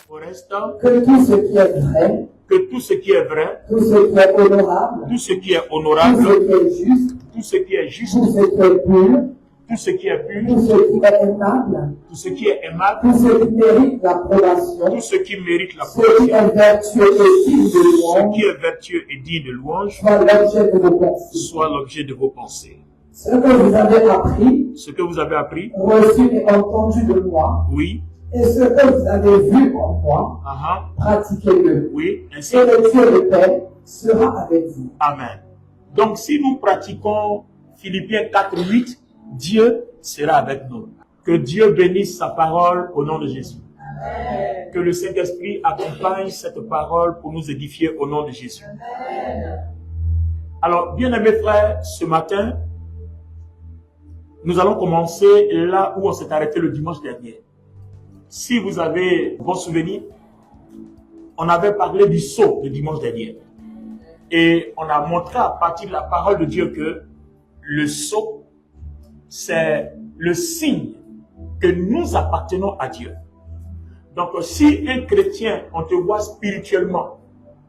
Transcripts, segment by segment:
Au reste, que tout ce qui est vrai, que tout ce qui est vrai, tout ce qui est honorable, tout ce qui est tout honorable, ce qui est juste, tout ce qui est juste, tout ce qui est pur, tout ce qui est pur, tout ce qui est aimable, tout ce qui est aimable, tout ce qui mérite l'approbation, tout ce qui mérite ce qui l'approbation, est vertueux et digne de ce louange, qui est vertueux et digne de louange, soit l'objet de vos pensées. soit l'objet de vos pensées. Ce que vous avez appris, Ce que vous avez appris, reçu et entendu de moi, oui, et ce que vous avez vu en moi, pratiquez-le. oui, ainsi. Et le Dieu de paix sera avec vous. Amen. Donc, si nous pratiquons Philippiens 4:8, Dieu sera avec nous. Que Dieu bénisse sa parole au nom de Jésus. Amen. Que le Saint-Esprit accompagne cette parole pour nous édifier au nom de Jésus. Amen. Alors, bien-aimés frères, ce matin, nous allons commencer là où on s'est arrêté le dimanche dernier. Si vous avez vos souvenirs, on avait parlé du sceau le dimanche dernier. Et on a montré à partir de la parole de Dieu que le sceau, c'est le signe que nous appartenons à Dieu. Donc, si un chrétien, on te voit spirituellement,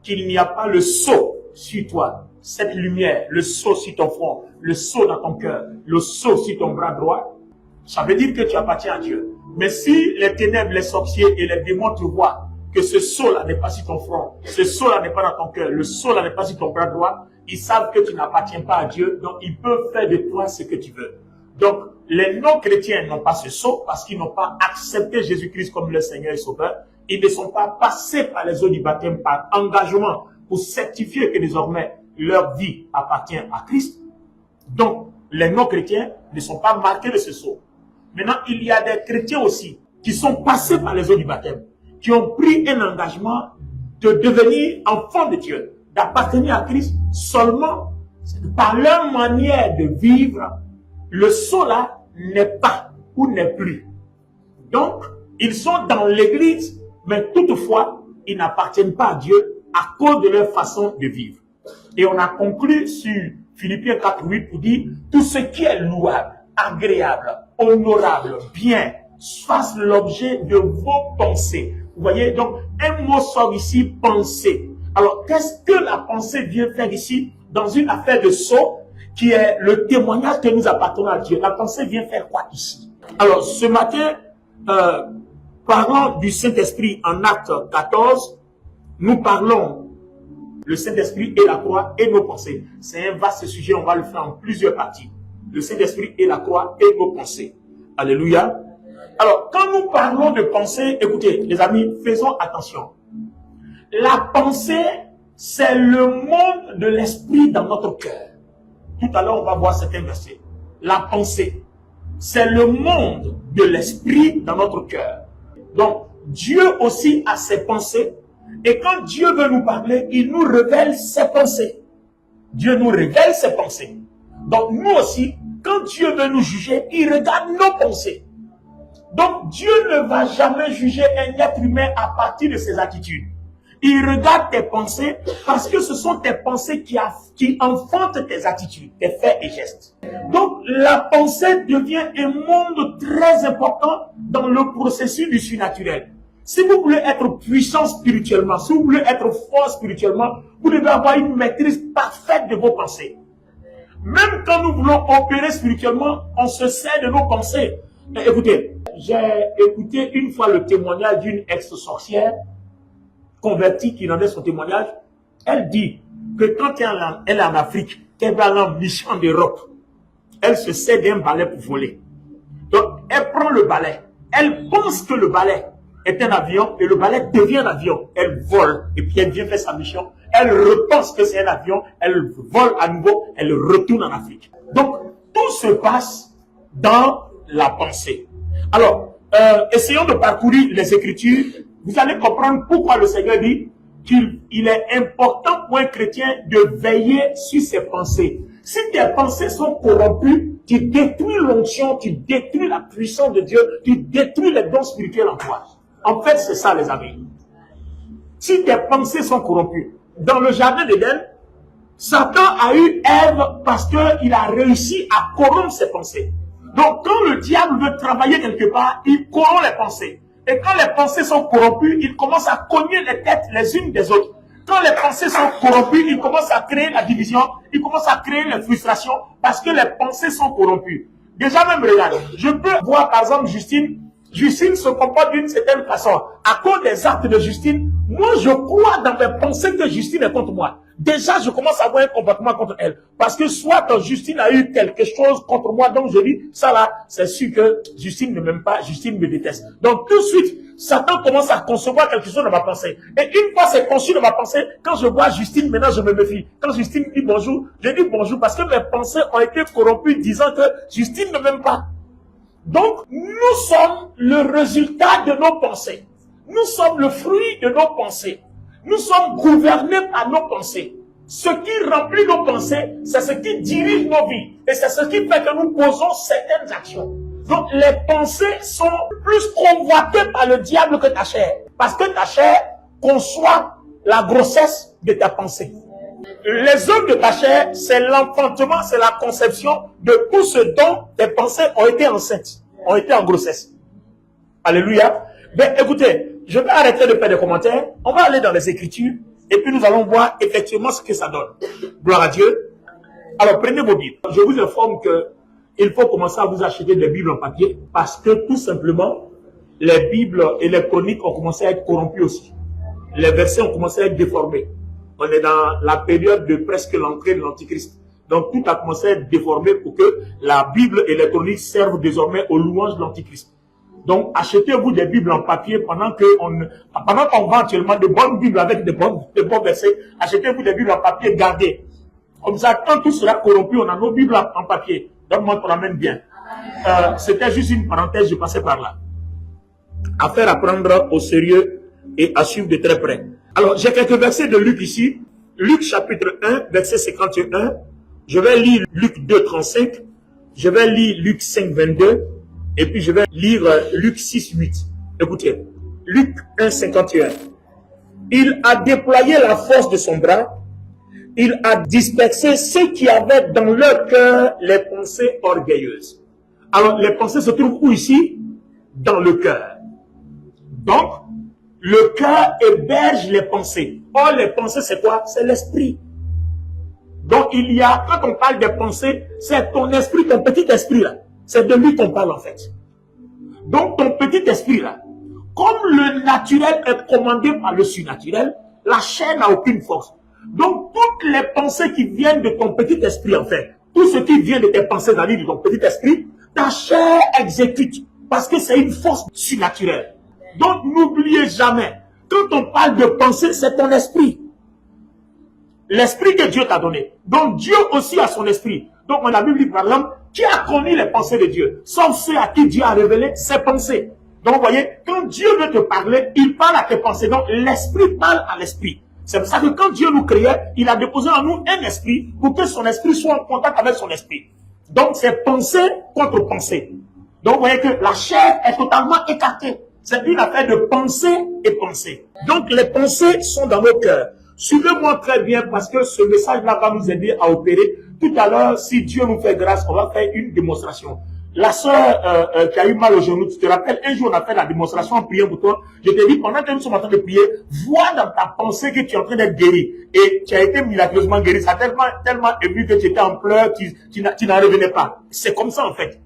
qu'il n'y a pas le sceau sur toi, cette lumière, le sceau sur ton front, le sceau dans ton cœur, le sceau sur ton bras droit, ça veut dire que tu appartiens à Dieu. Mais si les ténèbres, les sorciers et les démons te voient que ce sceau-là n'est pas sur ton front, ce sceau-là n'est pas dans ton cœur, le sceau-là n'est pas sur ton bras droit, ils savent que tu n'appartiens pas à Dieu, donc ils peuvent faire de toi ce que tu veux. Donc, les non-chrétiens n'ont pas ce sceau parce qu'ils n'ont pas accepté Jésus-Christ comme leur Seigneur et Sauveur. Ils ne sont pas passés par les eaux du baptême par engagement pour certifier que désormais leur vie appartient à Christ. Donc, les non-chrétiens ne sont pas marqués de ce sceau. Maintenant, il y a des chrétiens aussi qui sont passés par les eaux du baptême, qui ont pris un engagement de devenir enfants de Dieu, d'appartenir à Christ seulement par leur manière de vivre. Le sceau là n'est pas ou n'est plus. Donc, ils sont dans l'église, mais toutefois, ils n'appartiennent pas à Dieu à cause de leur façon de vivre. Et on a conclu sur Philippiens 4:8 pour dire tout ce qui est louable, agréable, honorable, bien, fasse l'objet de vos pensées. Vous voyez, donc un mot sort ici, pensée. Alors, qu'est-ce que la pensée vient faire ici dans une affaire de sceau qui est le témoignage que nous appartenons à Dieu? La pensée vient faire quoi ici? Alors, ce matin, parlant du Saint-Esprit en Acte 14, nous parlons le Saint-Esprit et la croix et nos pensées. C'est un vaste sujet, on va le faire en plusieurs parties. Le Saint-Esprit et la croix et nos pensées. Alléluia. Alors, quand nous parlons de pensée, écoutez, les amis, faisons attention. La pensée, c'est le monde de l'esprit dans notre cœur. Tout à l'heure, on va voir certains versets. La pensée, c'est le monde de l'esprit dans notre cœur. Donc, Dieu aussi a ses pensées. Et quand Dieu veut nous parler, il nous révèle ses pensées. Dieu nous révèle ses pensées. Donc, nous aussi, quand Dieu veut nous juger, il regarde nos pensées. Donc, Dieu ne va jamais juger un être humain à partir de ses attitudes. Il regarde tes pensées parce que ce sont tes pensées qui enfantent tes attitudes, tes faits et gestes. Donc, la pensée devient un monde très important dans le processus du surnaturel. Si vous voulez être puissant spirituellement, si vous voulez être fort spirituellement, vous devez avoir une maîtrise parfaite de vos pensées. Même quand nous voulons opérer spirituellement, on se sert de nos pensées. Écoutez, j'ai écouté une fois le témoignage d'une ex-sorcière convertie qui rendait son témoignage. Elle dit que quand elle est en Afrique, qu'elle va aller en mission en Europe, elle se sert d'un balai pour voler. Donc, elle prend le balai. Elle pense que le balai est un avion et le balai devient un avion. Elle vole et puis elle vient faire sa mission. Elle repense que c'est un avion. Elle vole à nouveau. Elle retourne en Afrique. Donc, tout se passe dans la pensée. Alors, essayons de parcourir les Écritures. Vous allez comprendre pourquoi le Seigneur dit qu'il est important pour un chrétien de veiller sur ses pensées. Si tes pensées sont corrompues, tu détruis l'onction, tu détruis la puissance de Dieu, tu détruis les dons spirituels en toi. En fait, c'est ça, les amis. Si tes pensées sont corrompues, dans le jardin d'Éden, Satan a eu Ève parce qu'il a réussi à corrompre ses pensées. Donc, quand le diable veut travailler quelque part, il corrompt les pensées. Et quand les pensées sont corrompues, ils commencent à cogner les têtes les unes des autres. Quand les pensées sont corrompues, ils commencent à créer la division, ils commencent à créer les frustrations parce que les pensées sont corrompues. Déjà même, regarde, je peux voir par exemple Justine se comporte d'une certaine façon. À cause des actes de Justine, moi je crois dans mes pensées que Justine est contre moi. Déjà, je commence à avoir un comportement contre elle. Parce que soit Justine a eu quelque chose contre moi, donc je dis, ça là, c'est sûr que Justine ne m'aime pas, Justine me déteste. Donc tout de suite, Satan commence à concevoir quelque chose dans ma pensée. Et une fois c'est conçu dans ma pensée, quand je vois Justine, maintenant je me méfie. Quand Justine dit bonjour, je dis bonjour parce que mes pensées ont été corrompues disant que Justine ne m'aime pas. Donc, nous sommes le résultat de nos pensées. Nous sommes le fruit de nos pensées. Nous sommes gouvernés par nos pensées. Ce qui remplit nos pensées, c'est ce qui dirige nos vies. Et c'est ce qui fait que nous posons certaines actions. Donc, les pensées sont plus convoitées par le diable que ta chair. Parce que ta chair conçoit la grossesse de ta pensée. Les œuvres de ta chair, c'est l'enfantement, c'est la conception de tout ce dont tes pensées ont été enceintes, ont été en grossesse. Alléluia. Mais écoutez, je vais arrêter de faire des commentaires. On va aller dans les Écritures et puis nous allons voir effectivement ce que ça donne. Gloire à Dieu. Alors prenez vos Bibles. Je vous informe que il faut commencer à vous acheter des Bibles en papier parce que tout simplement, les Bibles et les chroniques ont commencé à être corrompues aussi. Les versets ont commencé à être déformés. On est dans la période de presque l'entrée de l'Antichrist. Donc tout a commencé à être déformé pour que la Bible électronique serve désormais aux louanges de l'Antichrist. Donc achetez-vous des Bibles en papier pendant qu'on vend actuellement de bonnes Bibles avec de bons versets. Achetez-vous des Bibles en papier, gardez. Comme ça, quand tout sera corrompu, on a nos Bibles en papier. Donne-moi qu'on l'amène bien. C'était juste une parenthèse, je passais par là. Affaire à prendre au sérieux et à suivre de très près. Alors, j'ai quelques versets de Luc ici. Luc chapitre 1, verset 51. Je vais lire Luc 2, 35. Je vais lire Luc 5, 22. Et puis, je vais lire Luc 6, 8. Écoutez. Luc 1, 51. Il a déployé la force de son bras. Il a dispersé ceux qui avaient dans leur cœur les pensées orgueilleuses. Alors, les pensées se trouvent où ici? Dans le cœur. Donc, le cœur héberge les pensées. Or, les pensées, c'est quoi? C'est l'esprit. Donc, quand on parle des pensées, c'est ton esprit, ton petit esprit là. C'est de lui qu'on parle en fait. Donc, ton petit esprit là, comme le naturel est commandé par le surnaturel, la chair n'a aucune force. Donc, toutes les pensées qui viennent de ton petit esprit en fait, tout ce qui vient de tes pensées dans de ton petit esprit, ta chair exécute parce que c'est une force surnaturelle. Donc, n'oubliez jamais, quand on parle de pensée, c'est ton esprit. L'esprit que Dieu t'a donné. Donc, Dieu aussi a son esprit. Donc, on a vu, par exemple, qui a connu les pensées de Dieu? Sauf ceux à qui Dieu a révélé ses pensées. Donc, vous voyez, quand Dieu veut te parler, il parle à tes pensées. Donc, l'esprit parle à l'esprit. C'est pour ça que quand Dieu nous créait, il a déposé en nous un esprit pour que son esprit soit en contact avec son esprit. Donc, c'est pensée contre pensée. Donc, vous voyez que la chair est totalement écartée. C'est une affaire de pensée et pensée. Donc, les pensées sont dans nos cœurs. Suivez-moi très bien parce que ce message-là va nous aider à opérer. Tout à l'heure, si Dieu nous fait grâce, on va faire une démonstration. La sœur qui a eu mal au genou, tu te rappelles, un jour on a fait la démonstration en priant pour toi. Je t'ai dit, pendant que nous sommes en train de prier, vois dans ta pensée que tu es en train d'être guéri. Et tu as été miraculeusement guéri. Ça a tellement ému que tu étais en pleurs, tu n'en revenais pas. C'est comme ça en fait.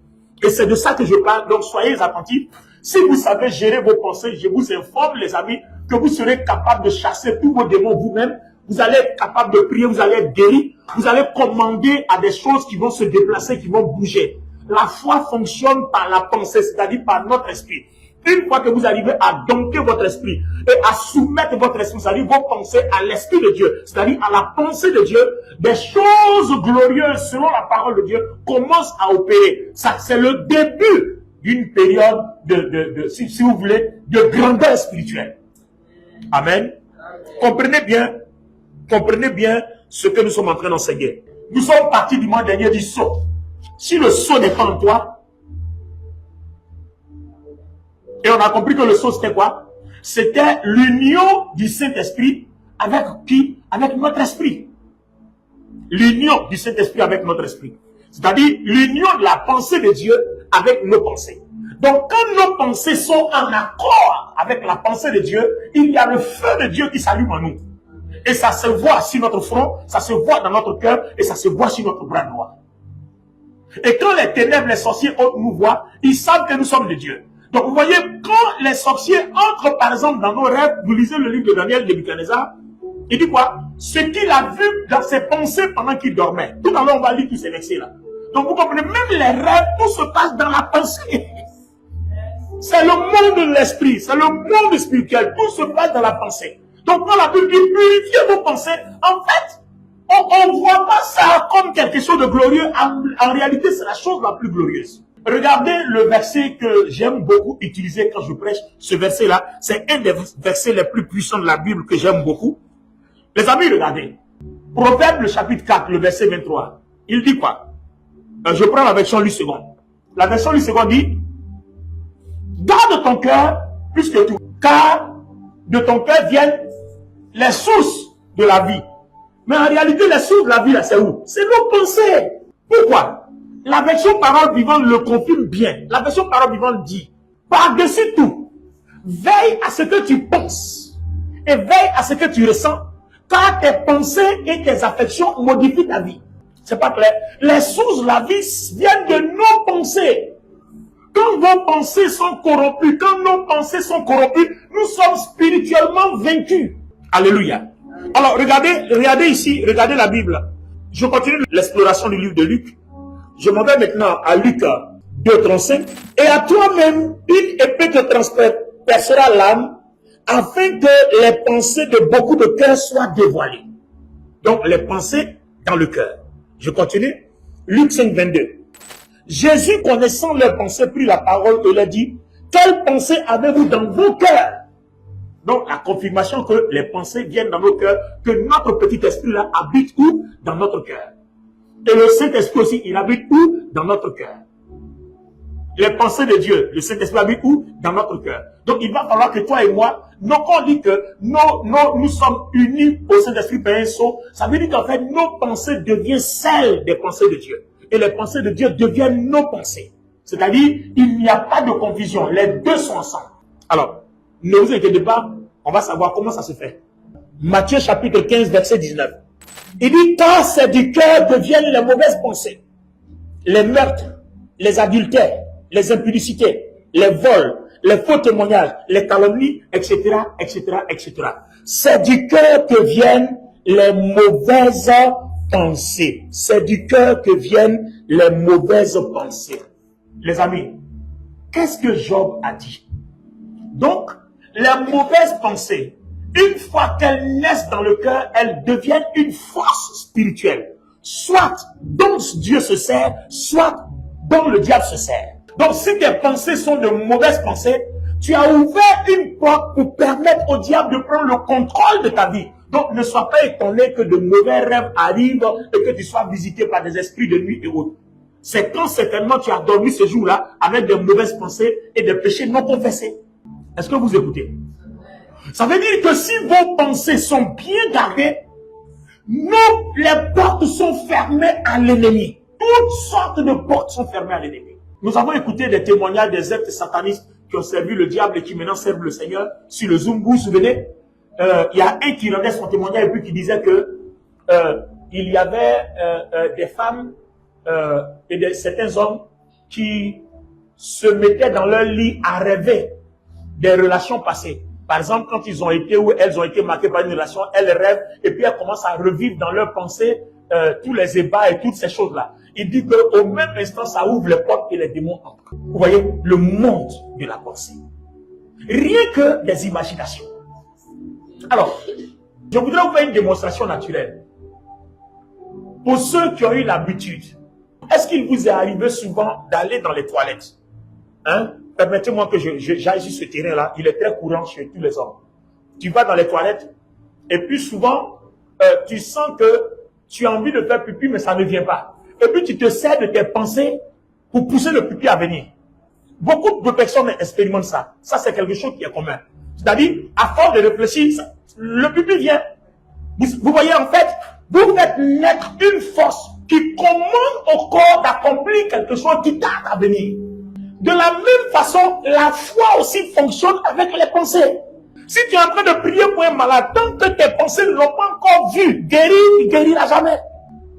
Et c'est de ça que je parle. Donc soyez attentifs. Si vous savez gérer vos pensées, je vous informe les amis que vous serez capable de chasser tous vos démons vous-même. Vous allez être capable de prier, vous allez être guéri. Vous allez commander à des choses qui vont se déplacer, qui vont bouger. La foi fonctionne par la pensée, c'est-à-dire par notre esprit. Une fois que vous arrivez à dompter votre esprit et à soumettre votre esprit, c'est-à-dire vos pensées à l'esprit de Dieu, c'est-à-dire à la pensée de Dieu, des choses glorieuses selon la parole de Dieu commencent à opérer. Ça, c'est le début d'une période si vous voulez, de grandeur spirituelle. Amen. Comprenez bien ce que nous sommes en train d'enseigner. Nous sommes partis du mois dernier du sceau. Si le sceau n'est pas en toi, et on a compris que le sceau c'était quoi? C'était l'union du Saint-Esprit avec qui? Avec notre esprit. L'union du Saint-Esprit avec notre esprit. C'est-à-dire l'union de la pensée de Dieu avec nos pensées. Donc, quand nos pensées sont en accord avec la pensée de Dieu, il y a le feu de Dieu qui s'allume en nous. Et ça se voit sur notre front, ça se voit dans notre cœur, et ça se voit sur notre bras droit. Et quand les ténèbres, les sorciers nous voient, ils savent que nous sommes de Dieu. Donc, vous voyez, quand les sorciers entrent, par exemple, dans nos rêves, vous lisez le livre de Daniel de Nebuchadnezzar, il dit quoi? Ce qu'il a vu dans ses pensées pendant qu'il dormait. Tout à l'heure, on va lire tous ces versets-là. Donc, vous comprenez, même les rêves, tout se passe dans la pensée. C'est le monde de l'esprit, c'est le monde spirituel, tout se passe dans la pensée. Donc, quand la Bible dit purifiez vos pensées, en fait, on ne voit pas ça comme quelque chose de glorieux. En réalité, c'est la chose la plus glorieuse. Regardez le verset que j'aime beaucoup utiliser quand je prêche. Ce verset-là, c'est un des versets les plus puissants de la Bible que j'aime beaucoup. Les amis, regardez. Proverbe, le chapitre 4, le verset 23. Il dit quoi? Je prends la version Louis II. La version Louis II dit: garde ton cœur plus que tout, car de ton cœur viennent les sources de la vie. Mais en réalité, les sources de la vie, là, c'est où? C'est nos pensées. Pourquoi? La version parole vivante le confirme bien. La version parole vivante dit: par-dessus tout, veille à ce que tu penses et veille à ce que tu ressens, car tes pensées et tes affections modifient ta vie. C'est pas clair? Les sources de la vie viennent de nos pensées. Quand vos pensées sont corrompues, quand nos pensées sont corrompues, nous sommes spirituellement vaincus. Alléluia. Alors, regardez ici, regardez la Bible. Je continue l'exploration du livre de Luc. Je m'en vais maintenant à Luc 2:35. Et à toi-même, une épée te transpercera l'âme, afin que les pensées de beaucoup de cœurs soient dévoilées. Donc, les pensées dans le cœur. Je continue. Luc 5:22. Jésus, connaissant leurs pensées, prit la parole et leur dit: quelles pensées avez-vous dans vos cœurs? Donc, la confirmation que les pensées viennent dans nos cœurs, que notre petit esprit-là habite où? Dans notre cœur. Et le Saint-Esprit aussi, il habite où? Dans notre cœur. Les pensées de Dieu, le Saint-Esprit habite où? Dans notre cœur. Donc, il va falloir que toi et moi, quand on dit que nous sommes unis au Saint-Esprit par un sceau, ça veut dire qu'en fait, nos pensées deviennent celles des pensées de Dieu. Et les pensées de Dieu deviennent nos pensées. C'est-à-dire, il n'y a pas de confusion. Les deux sont ensemble. Alors, ne vous inquiétez pas, on va savoir comment ça se fait. Matthieu chapitre 15, verset 19. Il dit: car c'est du cœur que viennent les mauvaises pensées, les meurtres, les adultères, les impudicités, les vols, les faux témoignages, les calomnies, etc., etc., etc. C'est du cœur que viennent les mauvaises pensées. C'est du cœur que viennent les mauvaises pensées. Les amis, qu'est-ce que Job a dit? Donc, les mauvaises pensées, une fois qu'elles naissent dans le cœur, elles deviennent une force spirituelle. Soit dont Dieu se sert, soit dont le diable se sert. Donc, si tes pensées sont de mauvaises pensées, tu as ouvert une porte pour permettre au diable de prendre le contrôle de ta vie. Donc, ne sois pas étonné que de mauvais rêves arrivent et que tu sois visité par des esprits de nuit et autres. C'est quand certainement tu as dormi ce jour-là avec de mauvaises pensées et des péchés non confessés. Est-ce que vous écoutez? Ça veut dire que si vos pensées sont bien gardées, les portes sont fermées à l'ennemi. Toutes sortes de portes sont fermées à l'ennemi. Nous avons écouté des témoignages des actes satanistes qui ont servi le diable et qui maintenant servent le Seigneur sur le Zoom. Vous vous souvenez? Il y a un qui rendait son témoignage et puis qui disait que il y avait des femmes et certains hommes qui se mettaient dans leur lit à rêver des relations passées. Par exemple, quand ils ont été ou elles ont été marquées par une relation, elles rêvent et puis elles commencent à revivre dans leurs pensées tous les ébats et toutes ces choses-là. Il dit qu'au même instant, ça ouvre les portes et les démons entrent. Vous voyez, le monde de la pensée. Rien que des imaginations. Alors, je voudrais vous faire une démonstration naturelle. Pour ceux qui ont eu l'habitude, est-ce qu'il vous est arrivé souvent d'aller dans les toilettes? Hein? Permettez-moi que j'aille sur ce terrain-là. Il est très courant chez tous les hommes. Tu vas dans les toilettes et puis souvent, tu sens que tu as envie de faire pipi, mais ça ne vient pas. Et puis tu te sers de tes pensées pour pousser le pipi à venir. Beaucoup de personnes expérimentent ça. Ça, c'est quelque chose qui est commun. C'est-à-dire, à force de réfléchir, le pipi vient. Vous voyez, en fait, vous faites naître une force qui commande au corps d'accomplir quelque chose qui tarde à venir. De la même façon, la foi aussi fonctionne avec les pensées. Si tu es en train de prier pour un malade, tant que tes pensées ne l'ont pas encore vu, guérir, il ne guérira jamais.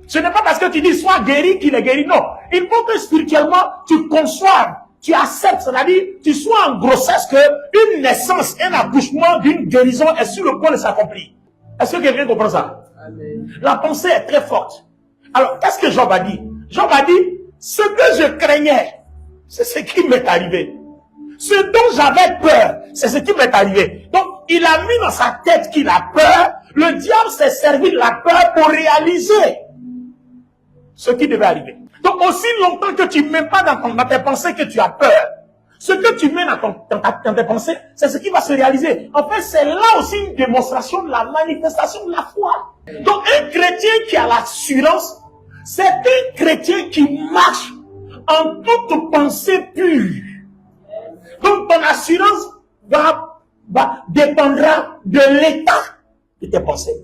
Ce n'est pas parce que tu dis sois guéri qu'il est guéri. Non. Il faut que spirituellement, tu conçoives, tu acceptes, c'est-à-dire, tu sois en grossesse qu'une naissance, un accouchement d'une guérison est sur le point de s'accomplir. Est-ce que quelqu'un comprend ça? Amen. La pensée est très forte. Alors, qu'est-ce que Job a dit? Job a dit, ce que je craignais, c'est ce qui m'est arrivé. Ce dont j'avais peur, c'est ce qui m'est arrivé. Donc, il a mis dans sa tête qu'il a peur. Le diable s'est servi de la peur pour réaliser ce qui devait arriver. Donc, aussi longtemps que tu ne mets pas dans tes pensées que tu as peur, ce que tu mets dans tes pensées, c'est ce qui va se réaliser. En fait, c'est là aussi une démonstration de la manifestation de la foi. Donc, un chrétien qui a l'assurance, c'est un chrétien qui marche en toute pensée pure. Donc, ton assurance dépendra de l'état de tes pensées.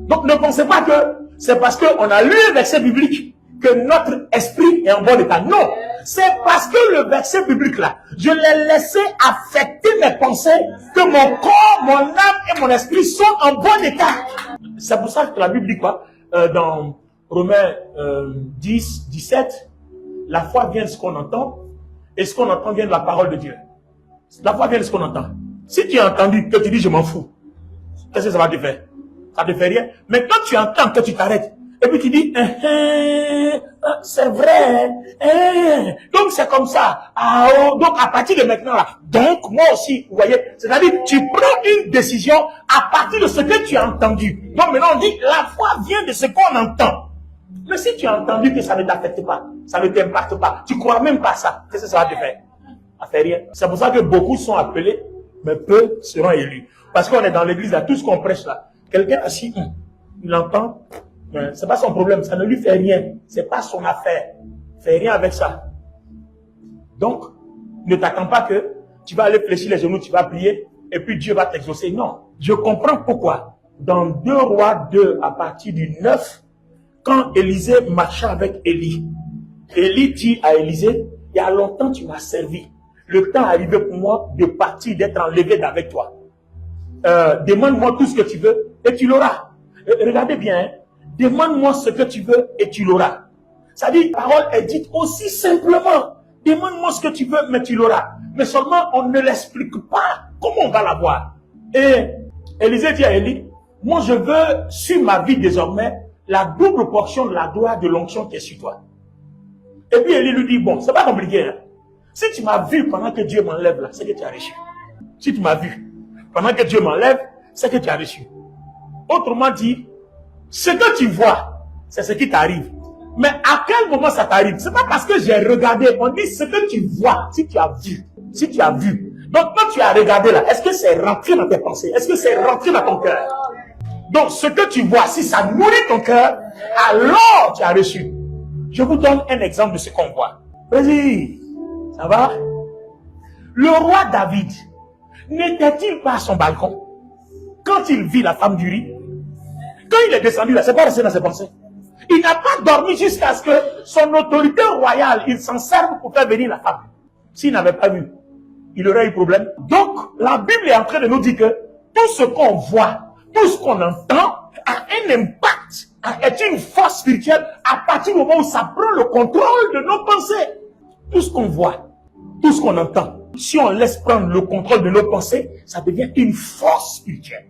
Donc, ne pensez pas que c'est parce qu'on a lu un verset biblique que notre esprit est en bon état. Non, c'est parce que le verset biblique là, je l'ai laissé affecter mes pensées, que mon corps, mon âme et mon esprit sont en bon état. C'est pour ça que la Bible dit quoi? Dans Romains 10, 17, la foi vient de ce qu'on entend, et ce qu'on entend vient de la parole de Dieu. La foi vient de ce qu'on entend. Si tu as entendu que tu dis je m'en fous, qu'est-ce que ça va te faire? Ça te fait rien. Mais quand tu entends que tu t'arrêtes, et puis tu dis, c'est vrai, donc c'est comme ça. Ah, oh, donc à partir de maintenant là, donc moi aussi, vous voyez, c'est-à-dire tu prends une décision à partir de ce que tu as entendu. Donc maintenant on dit, la foi vient de ce qu'on entend. Mais si tu as entendu que ça ne t'affecte pas, ça ne t'impacte pas, tu crois même pas ça, qu'est-ce que ça va te faire? Ça fait rien. C'est pour ça que beaucoup sont appelés, mais peu seront élus. Parce qu'on est dans l'église là, tout ce qu'on prêche là, quelqu'un assis, il entend, c'est pas son problème, ça ne lui fait rien, c'est pas son affaire, fait rien avec ça. Donc, ne t'attends pas que tu vas aller fléchir les genoux, tu vas prier, et puis Dieu va t'exaucer. Non, je comprends pourquoi. Dans 2 Rois 2, à partir du 9, quand Élisée marchait avec Élie, Élie dit à Élisée, il y a longtemps tu m'as servi. Le temps est arrivé pour moi de partir, d'être enlevé d'avec toi. Demande-moi tout ce que tu veux et tu l'auras. Regardez bien, hein? Demande-moi ce que tu veux et tu l'auras. Ça dit, la parole est dite aussi simplement. Demande-moi ce que tu veux, mais tu l'auras. Mais seulement, on ne l'explique pas comment on va l'avoir. Et Élisée dit à Élie, moi je veux sur ma vie désormais la double portion de la gloire de l'onction qui est sur toi. Et puis Élie lui dit, bon, c'est pas compliqué. Hein? Si tu m'as vu pendant que Dieu m'enlève là, c'est que tu as reçu. Si tu m'as vu pendant que Dieu m'enlève, c'est que tu as reçu. Autrement dit, ce que tu vois, c'est ce qui t'arrive. Mais à quel moment ça t'arrive? C'est pas parce que j'ai regardé. On dit ce que tu vois, si tu as vu. Si tu as vu. Donc quand tu as regardé là, est-ce que c'est rentré dans tes pensées? Est-ce que c'est rentré dans ton cœur? Donc ce que tu vois, si ça nourrit ton cœur, alors tu as reçu. Je vous donne un exemple de ce qu'on voit. Vas-y, ça va? Le roi David, n'était-il pas à son balcon quand il vit la femme d'Uri? Quand il est descendu là, c'est pas resté dans ses pensées. Il n'a pas dormi jusqu'à ce que son autorité royale, il s'en serve pour faire venir la femme. S'il n'avait pas vu, il aurait eu problème. Donc, la Bible est en train de nous dire que tout ce qu'on voit, tout ce qu'on entend a un impact, est une force spirituelle à partir du moment où ça prend le contrôle de nos pensées. Tout ce qu'on voit, tout ce qu'on entend, si on laisse prendre le contrôle de nos pensées, ça devient une force spirituelle.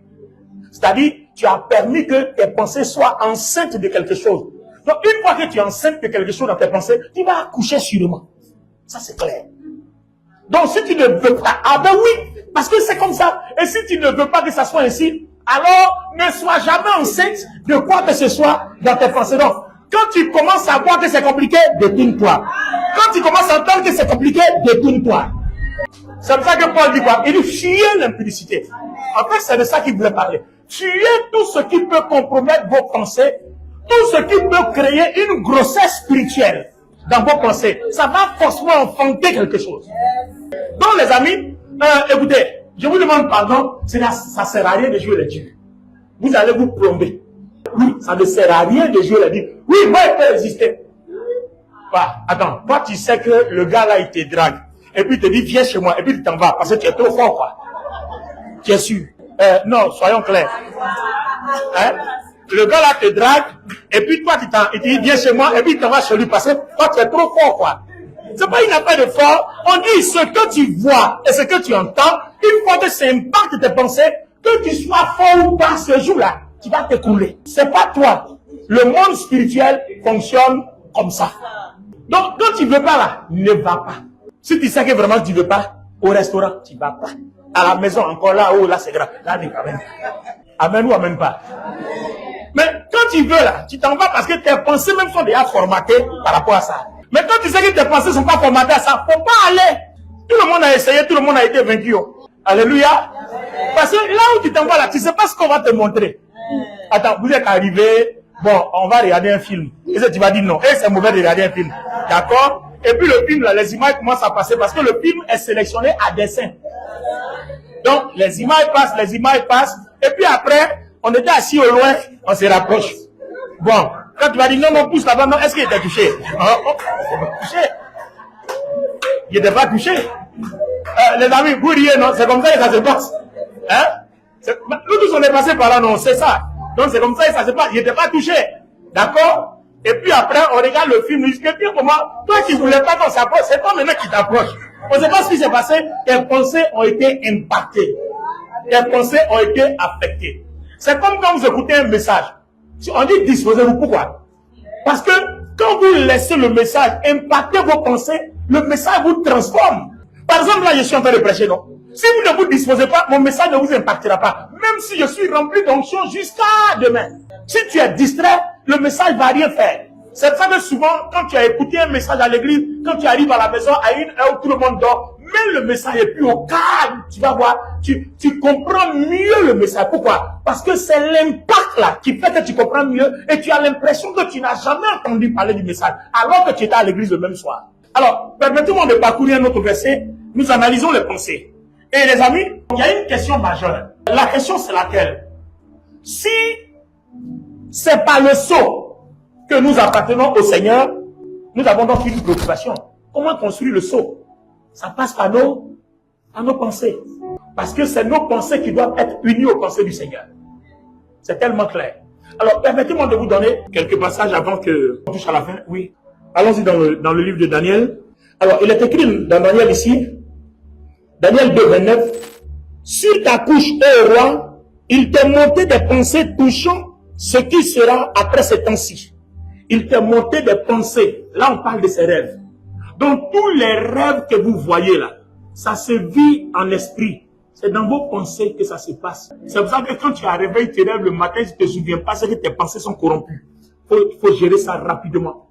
C'est-à-dire, tu as permis que tes pensées soient enceintes de quelque chose. Donc, une fois que tu es enceinte de quelque chose dans tes pensées, tu vas accoucher sûrement. Ça, c'est clair. Donc, si tu ne veux pas, ah ben oui, parce que c'est comme ça. Et si tu ne veux pas que ça soit ainsi, alors ne sois jamais enceinte de quoi que ce soit dans tes pensées. Donc, quand tu commences à voir que c'est compliqué, détourne-toi. Quand tu commences à entendre que c'est compliqué, détourne-toi. C'est comme ça que Paul dit quoi? Il dit fuyez l'impudicité. En fait, c'est de ça qu'il voulait parler. Fuyez tout ce qui peut compromettre vos pensées, tout ce qui peut créer une grossesse spirituelle dans vos pensées. Ça va forcément enfanter quelque chose. Donc les amis, écoutez, je vous demande pardon, ça ne sert à rien de jouer les dieux. Vous allez vous plomber. Oui, ça ne sert à rien de jouer les dieux. Oui, moi je peux résister. Bah, attends, toi tu sais que le gars là il te drague. Et puis il te dit viens chez moi. Et puis tu t'en vas parce que tu es trop fort quoi. Tu es sûr? Non, soyons clairs. Hein? Le gars là te drague. Et puis toi il te dit viens chez moi. Et puis il t'en va chez lui parce que toi tu es trop fort quoi. C'est pas une affaire de fort. On dit ce que tu vois et ce que tu entends. Il faut que ça impacte tes pensées. Que tu sois fort ou pas ce jour-là, tu vas t'écrouler. C'est pas toi. Le monde spirituel fonctionne comme ça. Donc, quand tu veux pas là, ne va pas. Si tu sais que vraiment tu veux pas, au restaurant, tu vas pas. À la maison, encore là, oh là c'est grave. Là, tu amène. Amène ou amène pas. Mais quand tu veux là, tu t'en vas parce que tes pensées même sont déjà formatées par rapport à ça. Mais quand tu sais que tes pensées sont pas formatées à ça, faut pas aller. Tout le monde a essayé, tout le monde a été vaincu. Alléluia. Parce que là où tu t'en vas là, tu sais pas ce qu'on va te montrer. Attends, vous êtes arrivé, bon, on va regarder un film. Et ça, tu vas dire non. Et c'est mauvais de regarder un film. D'accord? Et puis le film, là, les images commencent à passer parce que le film est sélectionné à dessin. Donc, les images passent. Et puis après, on était assis au loin, on se rapproche. Bon, quand tu vas dire non, pousse là-bas, non, est-ce qu'il était touché? Touché. Il n'était pas touché. Les amis, vous riez, non? C'est comme ça que ça se passe. Hein? Nous tous on est passés par là, non? C'est ça. Donc c'est comme ça que ça se passe. Il n'était pas touché. D'accord? Et puis après, on regarde le film, jusqu'à dire comment, toi qui ne voulais pas qu'on s'approche, c'est toi maintenant qui t'approche. On ne sait pas ce qui s'est passé. Tes pensées ont été impactées. Tes pensées ont été affectées. C'est comme quand vous écoutez un message. Si on dit disposez-vous, pourquoi? Parce que quand vous laissez le message impacter vos pensées, le message vous transforme. Par exemple, là, je suis en train de prêcher, non? Si vous ne vous disposez pas, mon message ne vous impactera pas. Même si je suis rempli d'onction jusqu'à demain. Si tu es distrait, le message va rien faire. C'est pour ça que souvent, quand tu as écouté un message à l'église, quand tu arrives à la maison à une heure où tout le monde dort, même le message est plus au calme. Tu vas voir, tu comprends mieux le message. Pourquoi? Parce que c'est l'impact là qui fait que tu comprends mieux et tu as l'impression que tu n'as jamais entendu parler du message alors que tu étais à l'église le même soir. Alors, permettez-moi de parcourir un autre verset. Nous analysons les pensées. Et les amis, il y a une question majeure. La question c'est laquelle? Si c'est par le sceau que nous appartenons au Seigneur, nous avons donc une préoccupation. Comment construire le sceau? Ça passe par nos pensées. Parce que c'est nos pensées qui doivent être unies aux pensées du Seigneur. C'est tellement clair. Alors, permettez-moi de vous donner quelques passages avant qu'on touche à la fin. Oui. Allons-y dans le livre de Daniel. Alors, il est écrit dans Daniel ici, Daniel 2, 29, sur ta couche, ô roi, il t'est monté des pensées touchant ce qui sera après ce temps-ci. Il t'est monté des pensées. Là, on parle de ses rêves. Donc, tous les rêves que vous voyez là, ça se vit en esprit. C'est dans vos pensées que ça se passe. C'est pour ça que quand tu as réveillé tes rêves le matin, tu ne te souviens pas, c'est que tes pensées sont corrompues. Il faut gérer ça rapidement.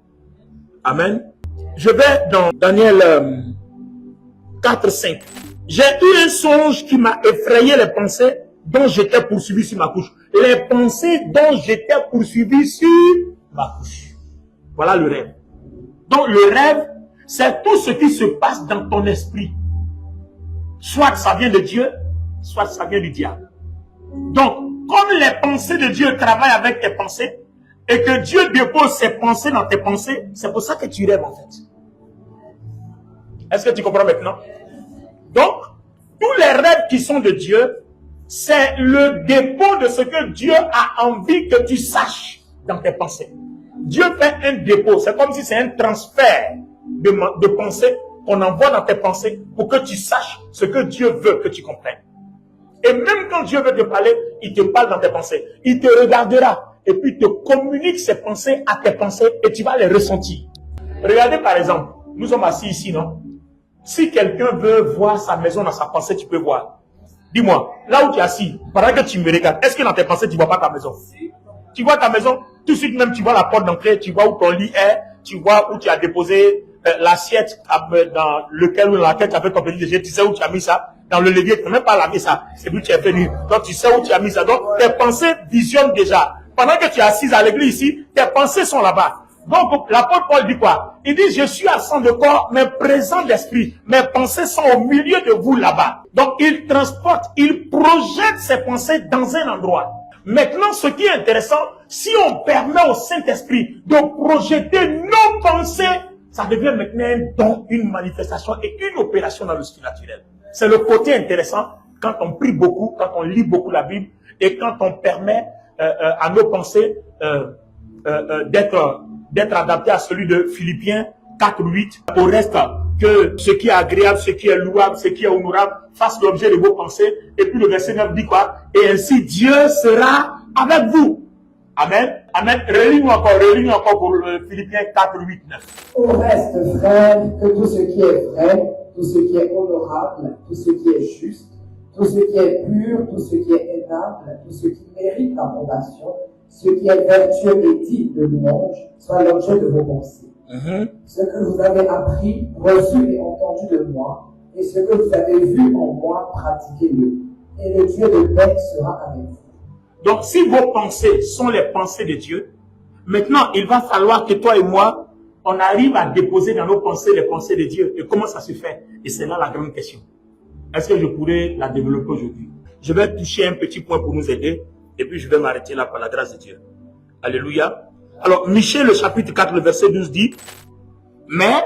Amen. Je vais dans Daniel 4, 5. J'ai eu un songe qui m'a effrayé les pensées dont j'étais poursuivi sur ma couche. Les pensées dont j'étais poursuivi sur ma couche. Voilà le rêve. Donc le rêve, c'est tout ce qui se passe dans ton esprit. Soit ça vient de Dieu, soit ça vient du diable. Donc, comme les pensées de Dieu travaillent avec tes pensées, et que Dieu dépose ses pensées dans tes pensées, c'est pour ça que tu rêves en fait. Est-ce que tu comprends maintenant? Donc, tous les rêves qui sont de Dieu, c'est le dépôt de ce que Dieu a envie que tu saches dans tes pensées. Dieu fait un dépôt, c'est comme si c'est un transfert de pensée qu'on envoie dans tes pensées pour que tu saches ce que Dieu veut que tu comprennes. Et même quand Dieu veut te parler, il te parle dans tes pensées. Il te regardera et puis il te communique ses pensées à tes pensées et tu vas les ressentir. Regardez par exemple, nous sommes assis ici, non? Si quelqu'un veut voir sa maison dans sa pensée, tu peux voir. Dis-moi, là où tu es assis, pendant que tu me regardes, est-ce que dans tes pensées, tu ne vois pas ta maison? Tu vois ta maison, tout de suite même, tu vois la porte d'entrée, tu vois où ton lit est, tu vois où tu as déposé l'assiette dans laquelle tu as fait ton petit déjeuner, tu sais où tu as mis ça, dans le levier, tu n'as même pas lavé ça, c'est où tu es venu. Donc tu sais où tu as mis ça. Donc tes pensées visionnent déjà. Pendant que tu es assis à l'église ici, tes pensées sont là-bas. Donc l'apôtre Paul dit quoi? Il dit, je suis absent de corps, mais présent d'esprit. Mes pensées sont au milieu de vous là-bas. Donc il transporte, il projette ses pensées dans un endroit. Maintenant, ce qui est intéressant, si on permet au Saint-Esprit de projeter nos pensées ça devient maintenant un don, une manifestation et une opération dans le surnaturel. C'est le côté intéressant quand on prie beaucoup, quand on lit beaucoup la Bible et quand on permet à nos pensées d'être adaptées à celui de Philippiens 4:8. Au reste, que ce qui est agréable, ce qui est louable, ce qui est honorable fasse l'objet de vos pensées. Et puis le verset 9 dit quoi? Et ainsi Dieu sera avec vous. Amen. Amen. Relis-nous encore pour Philippiens 4:8-9. Au reste, frère, que tout ce qui est vrai, tout ce qui est honorable, tout ce qui est juste, tout ce qui est pur, tout ce qui est aimable, tout ce qui mérite l'approbation, ce qui est vertueux et digne de louange, soit l'objet de vos pensées. Ce que vous avez appris, reçu et entendu de moi, et ce que vous avez vu en moi, pratiquez-le. Et le Dieu de paix sera avec vous. Donc, si vos pensées sont les pensées de Dieu, maintenant, il va falloir que toi et moi, on arrive à déposer dans nos pensées les pensées de Dieu. Et comment ça se fait? Et c'est là la grande question. Est-ce que je pourrais la développer aujourd'hui? Je vais toucher un petit point pour nous aider, et puis je vais m'arrêter là par la grâce de Dieu. Alléluia. Alors, Michée, le chapitre 4, le verset 12 dit, « Mais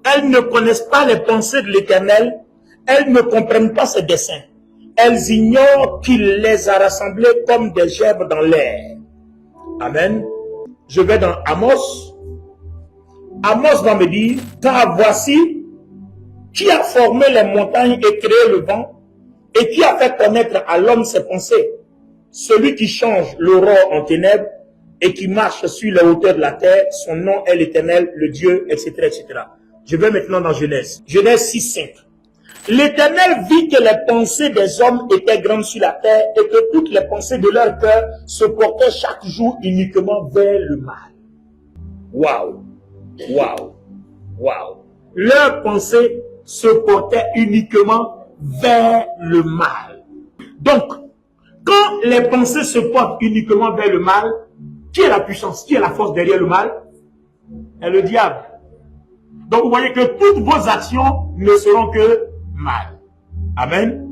elles ne connaissent pas les pensées de l'Éternel, elles ne comprennent pas ses desseins. Elles ignorent qu'il les a rassemblées comme des gerbes dans l'air. » Amen. Je vais dans Amos. Amos va me dire, « Car voici, qui a formé les montagnes et créé le vent, et qui a fait connaître à l'homme ses pensées, celui qui change l'aurore en ténèbres, et qui marche sur les hauteurs de la terre, son nom est l'Éternel, le Dieu, etc., etc. Je vais maintenant dans Genèse. Genèse 6:5. L'Éternel vit que les pensées des hommes étaient grandes sur la terre et que toutes les pensées de leur cœur se portaient chaque jour uniquement vers le mal. Waouh! Waouh! Waouh! Leurs pensées se portaient uniquement vers le mal. Donc, quand les pensées se portent uniquement vers le mal, qui est la puissance, qui est la force derrière le mal? C'est le diable. Donc vous voyez que toutes vos actions ne seront que mal. Amen.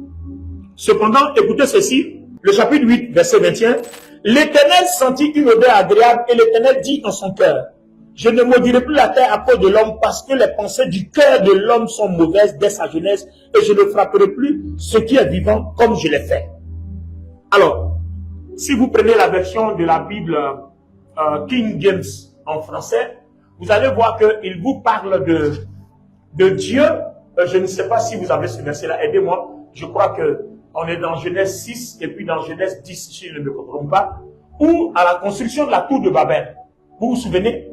Cependant, écoutez ceci, le chapitre 8, verset 21. L'Éternel sentit une odeur agréable et l'Éternel dit en son cœur, je ne maudirai plus la terre à cause de l'homme parce que les pensées du cœur de l'homme sont mauvaises dès sa jeunesse et je ne frapperai plus ce qui est vivant comme je l'ai fait. Alors, si vous prenez la version de la Bible King James en français, vous allez voir qu'il vous parle de Dieu. Je ne sais pas si vous avez ce verset-là, aidez-moi. Je crois que on est dans Genèse 6 et puis dans Genèse 10, si je ne me trompe pas, ou à la construction de la tour de Babel. Vous vous souvenez?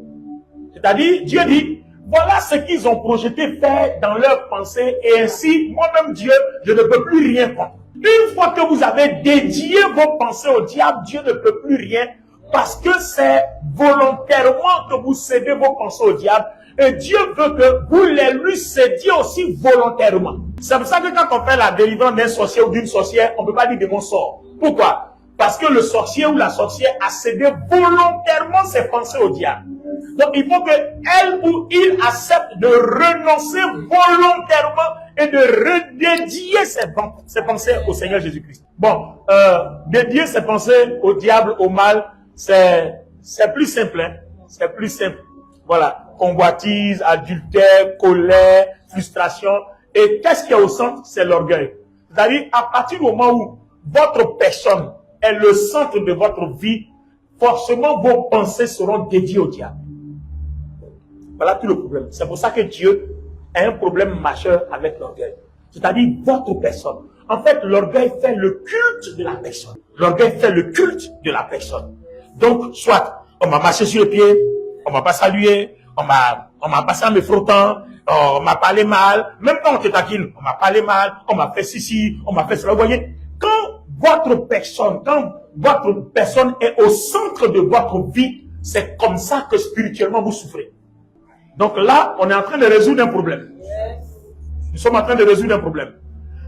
C'est-à-dire, Dieu dit, voilà ce qu'ils ont projeté faire dans leurs pensées et ainsi, moi-même Dieu, je ne peux plus rien contre. Une fois que vous avez dédié vos pensées au diable, Dieu ne peut plus rien parce que c'est volontairement que vous cédez vos pensées au diable et Dieu veut que vous les lui cédiez aussi volontairement. C'est pour ça que quand on fait la délivrance d'un sorcier ou d'une sorcière, on ne peut pas dire de mon sort. Pourquoi? Parce que le sorcier ou la sorcière a cédé volontairement ses pensées au diable. Donc il faut que elle ou il accepte de renoncer volontairement et de redédier ses pensées au Seigneur Jésus-Christ. Bon, dédier ses pensées au diable, au mal, c'est plus simple, hein? C'est plus simple. Voilà, convoitise, adultère, colère, frustration. Et qu'est-ce qui est au centre? C'est l'orgueil. C'est-à-dire, à partir du moment où votre personne est le centre de votre vie, forcément vos pensées seront dédiées au diable. Voilà tout le problème. C'est pour ça que Dieu a un problème majeur avec l'orgueil. C'est-à-dire votre personne. En fait, l'orgueil fait le culte de la personne. L'orgueil fait le culte de la personne. Donc, soit on m'a marché sur les pieds, on m'a pas salué, on m'a passé en me frottant, on m'a parlé mal, même quand on te taquine, on m'a parlé mal, on m'a fait ceci, on m'a fait cela. Vous voyez, quand votre personne est au centre de votre vie, c'est comme ça que spirituellement vous souffrez. Donc là, on est en train de résoudre un problème. Nous sommes en train de résoudre un problème.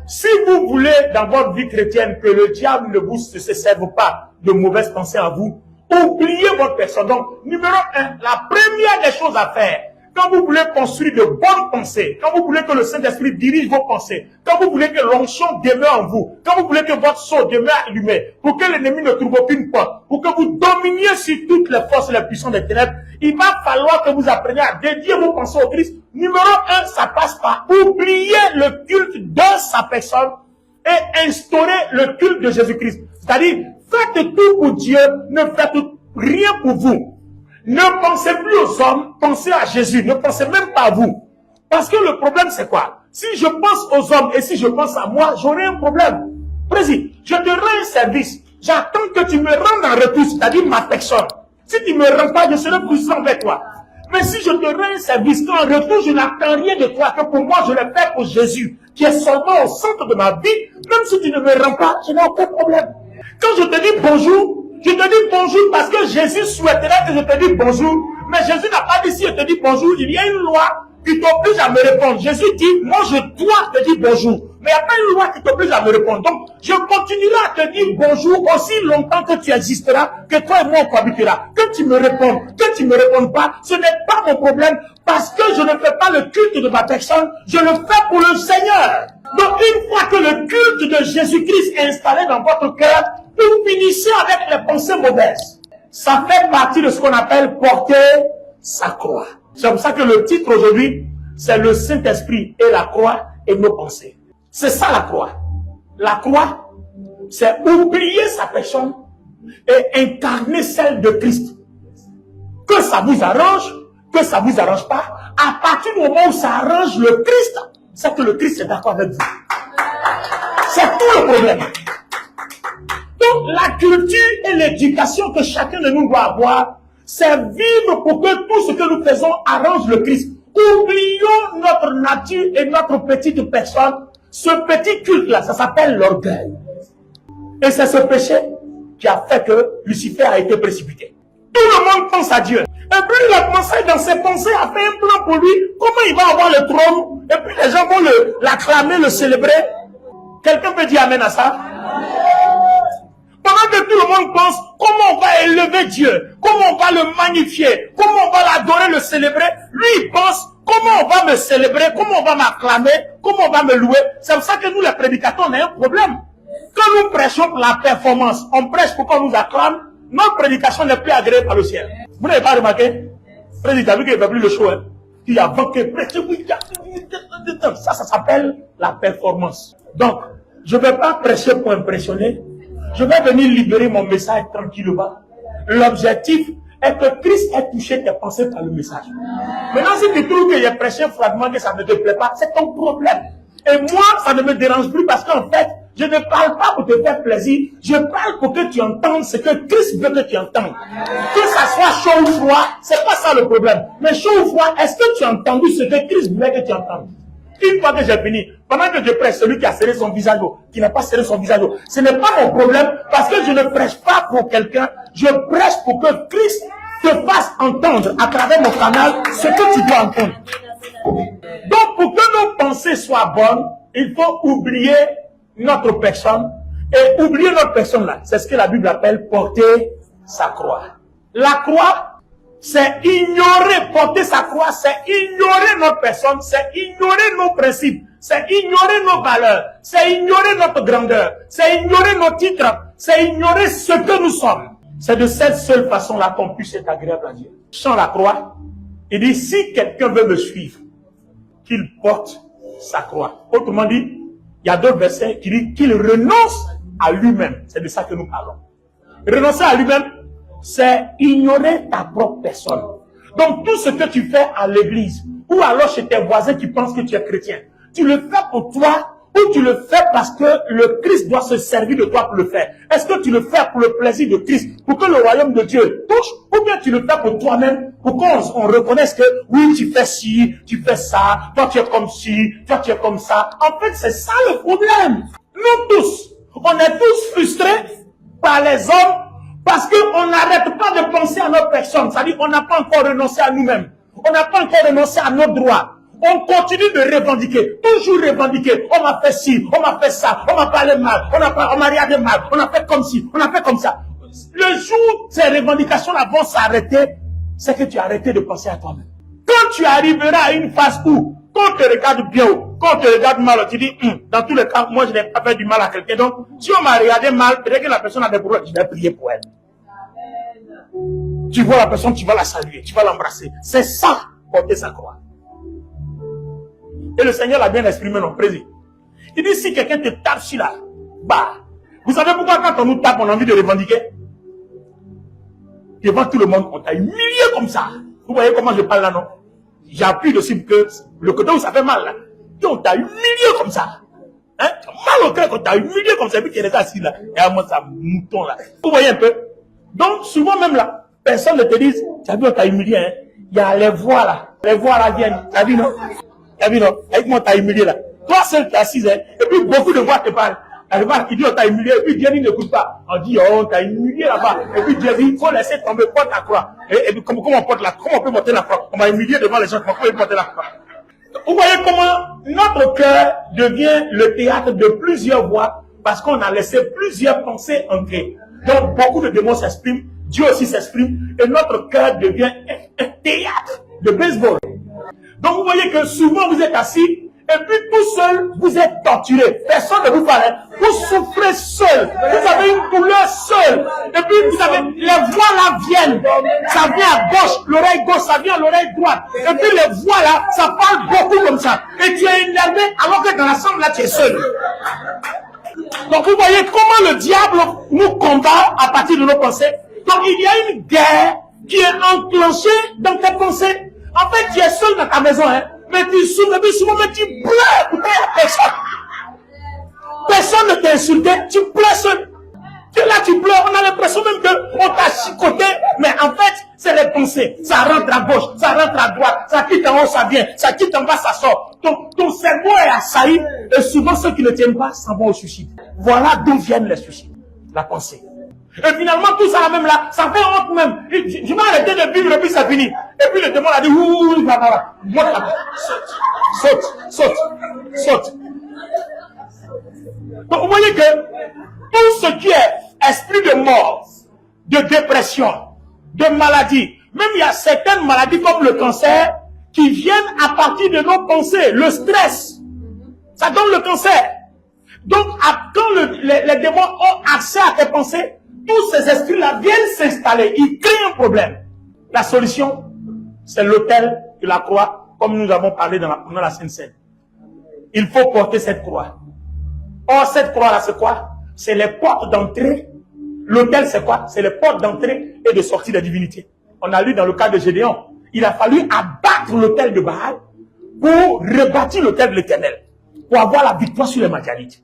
Si vous voulez, dans votre vie chrétienne, que le diable ne vous se serve pas de mauvaises pensées à vous, oubliez votre personne. Donc, numéro 1, la première des choses à faire, quand vous voulez construire de bonnes pensées, quand vous voulez que le Saint-Esprit dirige vos pensées, quand vous voulez que l'onction demeure en vous, quand vous voulez que votre sceau demeure allumé, pour que l'ennemi ne trouve aucune porte, pour que vous dominiez sur toutes les forces et les puissances des ténèbres, il va falloir que vous appreniez à dédier vos pensées au Christ. Numéro 1, ça passe par oublier le culte de sa personne et instaurer le culte de Jésus-Christ. C'est-à-dire, faites tout pour Dieu, ne faites rien pour vous. Ne pensez plus aux hommes, pensez à Jésus, ne pensez même pas à vous. Parce que le problème c'est quoi? Si je pense aux hommes et si je pense à moi, j'aurai un problème. Président, je te rends un service, j'attends que tu me rendes en retour, c'est-à-dire ma personne. Si tu ne me rends pas, je serai frustrant avec toi. Mais si je te rends un service, qu'en retour je n'attends rien de toi, que pour moi je le fais pour Jésus, qui est seulement au centre de ma vie, même si tu ne me rends pas, je n'ai aucun problème. Quand je te dis bonjour, je te dis bonjour parce que Jésus souhaiterait que je te dise bonjour. Mais Jésus n'a pas dit si je te dis bonjour, il y a une loi qui t'oblige à me répondre. Jésus dit, moi je dois te dire bonjour. Mais il n'y a pas une loi qui t'oblige à me répondre. Donc, je continuerai à te dire bonjour aussi longtemps que tu existeras, que toi et moi on cohabitera. Que tu me répondes, que tu ne me répondes pas, ce n'est pas mon problème parce que je ne fais pas le culte de ma personne, je le fais pour le Seigneur. Donc, une fois que le culte de Jésus-Christ est installé dans votre cœur, vous finissez avec les pensées mauvaises. Ça fait partie de ce qu'on appelle porter sa croix. C'est pour ça que le titre aujourd'hui, c'est le Saint-Esprit et la croix et nos pensées. C'est ça la croix. La croix, c'est oublier sa personne et incarner celle de Christ. Que ça vous arrange, que ça vous arrange pas, à partir du moment où ça arrange le Christ, c'est que le Christ est d'accord avec vous. C'est tout le problème. Donc, la culture et l'éducation que chacun de nous doit avoir, c'est vivre pour que tout ce que nous faisons arrange le Christ. Oublions notre nature et notre petite personne. Ce petit culte-là, ça s'appelle l'orgueil. Et c'est ce péché qui a fait que Lucifer a été précipité. Tout le monde pense à Dieu. Et puis il a commencé dans ses pensées à faire un plan pour lui. Comment il va avoir le trône? Et puis les gens vont l'acclamer, le célébrer. Quelqu'un peut dire amen à ça? Pendant que tout le monde pense comment on va élever Dieu, comment on va le magnifier, comment on va l'adorer, le célébrer, lui il pense comment on va me célébrer, comment on va m'acclamer, comment on va me louer. C'est pour ça que nous les prédicateurs on a un problème. Quand nous prêchons pour la performance, on prêche pour qu'on nous acclame, notre prédication n'est plus agréée par le ciel. Vous n'avez pas remarqué? Prédicateur, vu qu'il ne fait plus le show, hein. Il a banqué, ça s'appelle la performance. Donc, je ne vais pas prêcher pour impressionner. Je vais venir libérer mon message tranquillement. L'objectif est que Christ ait touché tes pensées par le message. Maintenant, si tu trouves que j'ai prêché un fragment que ça ne te plaît pas, c'est ton problème. Et moi, ça ne me dérange plus parce qu'en fait, je ne parle pas pour te faire plaisir. Je parle pour que tu entendes ce que Christ veut que tu entendes. Que ça soit chaud ou froid, c'est pas ça le problème. Mais chaud ou froid, est-ce que tu as entendu ce que Christ voulait que tu entendes? Une fois que j'ai fini, pendant que je prêche, celui qui a serré son visage, qui n'a pas serré son visage, ce n'est pas mon problème parce que je ne prêche pas pour quelqu'un, je prêche pour que Christ te fasse entendre à travers mon canal ce que tu dois entendre. Donc, pour que nos pensées soient bonnes, il faut oublier notre personne et oublier notre personne là. C'est ce que la Bible appelle porter sa croix. La croix, c'est ignorer, porter sa croix, c'est ignorer notre personne, c'est ignorer nos principes, c'est ignorer nos valeurs, c'est ignorer notre grandeur, c'est ignorer nos titres, c'est ignorer ce que nous sommes. C'est de cette seule façon-là qu'on puisse être agréable à Dieu. Sans la croix, il dit, si quelqu'un veut me suivre, qu'il porte sa croix. Autrement dit, il y a d'autres versets qui disent qu'il renonce à lui-même. C'est de ça que nous parlons. Renoncer à lui-même, c'est ignorer ta propre personne. Donc tout ce que tu fais à l'église, ou alors chez tes voisins qui pensent que tu es chrétien, tu le fais pour toi, ou tu le fais parce que le Christ doit se servir de toi pour le faire. Est-ce que tu le fais pour le plaisir de Christ, pour que le royaume de Dieu touche, ou bien tu le fais pour toi-même, pour qu'on reconnaisse que oui, tu fais ci, tu fais ça, toi tu es comme ci, toi tu es comme ça. En fait, c'est ça le problème. Nous tous, on est tous frustrés par les hommes parce qu'on n'arrête pas de penser à notre personne. C'est-à-dire qu'on n'a pas encore renoncé à nous-mêmes. On n'a pas encore renoncé à nos droits. On continue de revendiquer, toujours revendiquer. On m'a fait ci, on m'a fait ça, on m'a parlé mal, on m'a regardé mal, on a fait comme ci, on a fait comme ça. Le jour où ces revendications-là vont s'arrêter, c'est que tu as arrêté de penser à toi-même. Quand quand tu arriveras à une phase où, quand on te regarde bien ou quand on te regarde mal, tu dis, dans tous les cas, moi je n'ai pas fait du mal à quelqu'un. Donc, si on m'a regardé mal, peut-être que la personne a des problèmes, je vais prier pour elle. Tu vois la personne, tu vas la saluer, tu vas l'embrasser. C'est ça, porter sa croix. Et le Seigneur l'a bien exprimé, non, président. Il dit, si quelqu'un te tape sur la barre, vous savez pourquoi quand on nous tape, on a envie de revendiquer? Devant tout le monde, on t'a humilié comme ça. Vous voyez comment je parle là, non? J'appuie dessus que le côté où ça fait mal là. Et on t'a humilié comme ça. Hein? Mal au cœur qu'on t'a humilié comme ça. Et puis tu es assis là. Et à moi, ça mouton là. Vous voyez un peu? Donc, souvent même là, personne ne te dit, tu as vu, on t'a humilié, hein? Il y a les voix là. Les voix là viennent. Tu as vu, non? Tu as vu, non? Avec moi, on t'a humilié là. Toi seul, tu es assise, hein? Et puis beaucoup de voix te parlent. Il dit on t'a humilié, et puis Dieu n'écoute pas. On dit oh, on t'a humilié là-bas. Et puis Dieu dit il faut laisser tomber, porte la croix. Et puis comment on porte la croix? Comment on peut porter la croix? On m'a humilié devant les gens, comment on peut porter la croix? Vous voyez comment notre cœur devient le théâtre de plusieurs voix parce qu'on a laissé plusieurs pensées entrer. Donc beaucoup de démons s'expriment, Dieu aussi s'exprime, et notre cœur devient un théâtre de baseball. Donc vous voyez que souvent vous êtes assis, et puis tout seul, vous êtes torturé. Personne ne vous parle. Vous souffrez seul. Vous avez une douleur seule. Et puis vous avez, les voix là viennent. Ça vient à gauche, l'oreille gauche, ça vient à l'oreille droite. Et puis les voix là, ça parle beaucoup comme ça. Et tu es énervé alors que dans la chambre là, tu es seul. Donc vous voyez comment le diable nous combat à partir de nos pensées. Donc il y a une guerre qui est enclenchée dans tes pensées. En fait, tu es seul dans ta maison, hein. Mais tu souffres, mais souvent, mais tu pleures pour personne. Personne ne t'a insulté, tu pleures seul. Tu es là, tu pleures, on a l'impression même qu'on t'a chicoté, mais en fait, c'est les pensées. Ça rentre à gauche, ça rentre à droite, ça quitte en haut, ça vient, ça quitte en bas, ça sort. Ton cerveau est assailli, et souvent ceux qui ne tiennent pas s'en vont au suicide. Voilà d'où viennent les suicides. La pensée. Et finalement, tout ça même là, ça fait honte même. Je vais arrêter de vivre et puis ça finit. Et puis le démon a dit, ouh, là, monte là. Saute. Donc vous voyez que tout ce qui est esprit de mort, de dépression, de maladie, même il y a certaines maladies comme le cancer qui viennent à partir de nos pensées. Le stress, ça donne le cancer. Donc quand les démons ont accès à tes pensées, tous ces esprits-là viennent s'installer. Ils créent un problème. La solution, c'est l'autel de la croix, comme nous avons parlé dans la Sainte Seine. Il faut porter cette croix. Or, cette croix-là, c'est quoi? C'est les portes d'entrée. L'autel, c'est quoi? C'est les portes d'entrée et de sortie des divinités. On a lu dans le cas de Gédéon. Il a fallu abattre l'autel de Baal pour rebâtir l'autel de l'Éternel. Pour avoir la victoire sur les Madianites.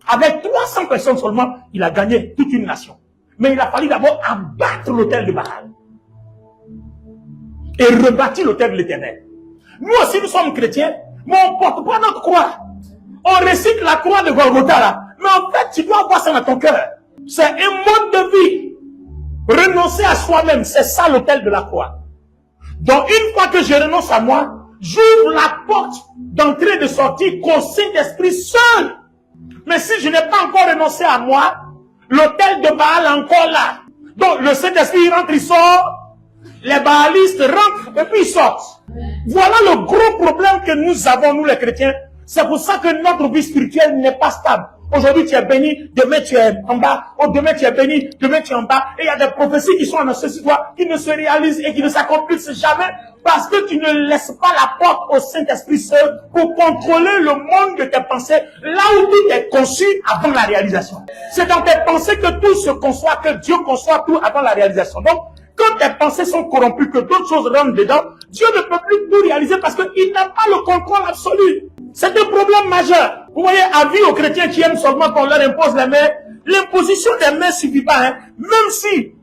Avec 300 personnes seulement, il a gagné toute une nation. Mais il a fallu d'abord abattre l'autel de Baal. Et rebâtir l'autel de l'Éternel. Nous aussi, nous sommes chrétiens, mais on ne porte pas notre croix. On récite la croix de Golgotha là. Mais en fait, tu dois avoir ça dans ton cœur. C'est un mode de vie. Renoncer à soi-même, c'est ça l'autel de la croix. Donc, une fois que je renonce à moi, j'ouvre la porte d'entrée et de sortie qu'au Saint-Esprit seul. Mais si je n'ai pas encore renoncé à moi, l'autel de Baal est encore là. Donc, le Saint-Esprit rentre, il sort. Les Baalistes rentrent et puis ils sortent. Voilà le gros problème que nous avons, nous les chrétiens. C'est pour ça que notre vie spirituelle n'est pas stable. Aujourd'hui tu es béni, demain tu es en bas. Demain tu es béni, demain tu es en bas. Et il y a des prophéties qui sont en ceci toi, qui ne se réalisent et qui ne s'accomplissent jamais. Parce que tu ne laisses pas la porte au Saint-Esprit seul pour contrôler le monde de tes pensées. Là où tout est conçu avant la réalisation. C'est dans tes pensées que tout se conçoit, que Dieu conçoit tout avant la réalisation. Donc, quand tes pensées sont corrompues, que d'autres choses rentrent dedans, Dieu ne peut plus tout réaliser parce qu'il n'a pas le contrôle absolu. C'est un problème majeur. Vous voyez, avis aux chrétiens qui aiment seulement qu'on leur impose les mains, l'imposition des mains ne suffit pas. Hein. Même si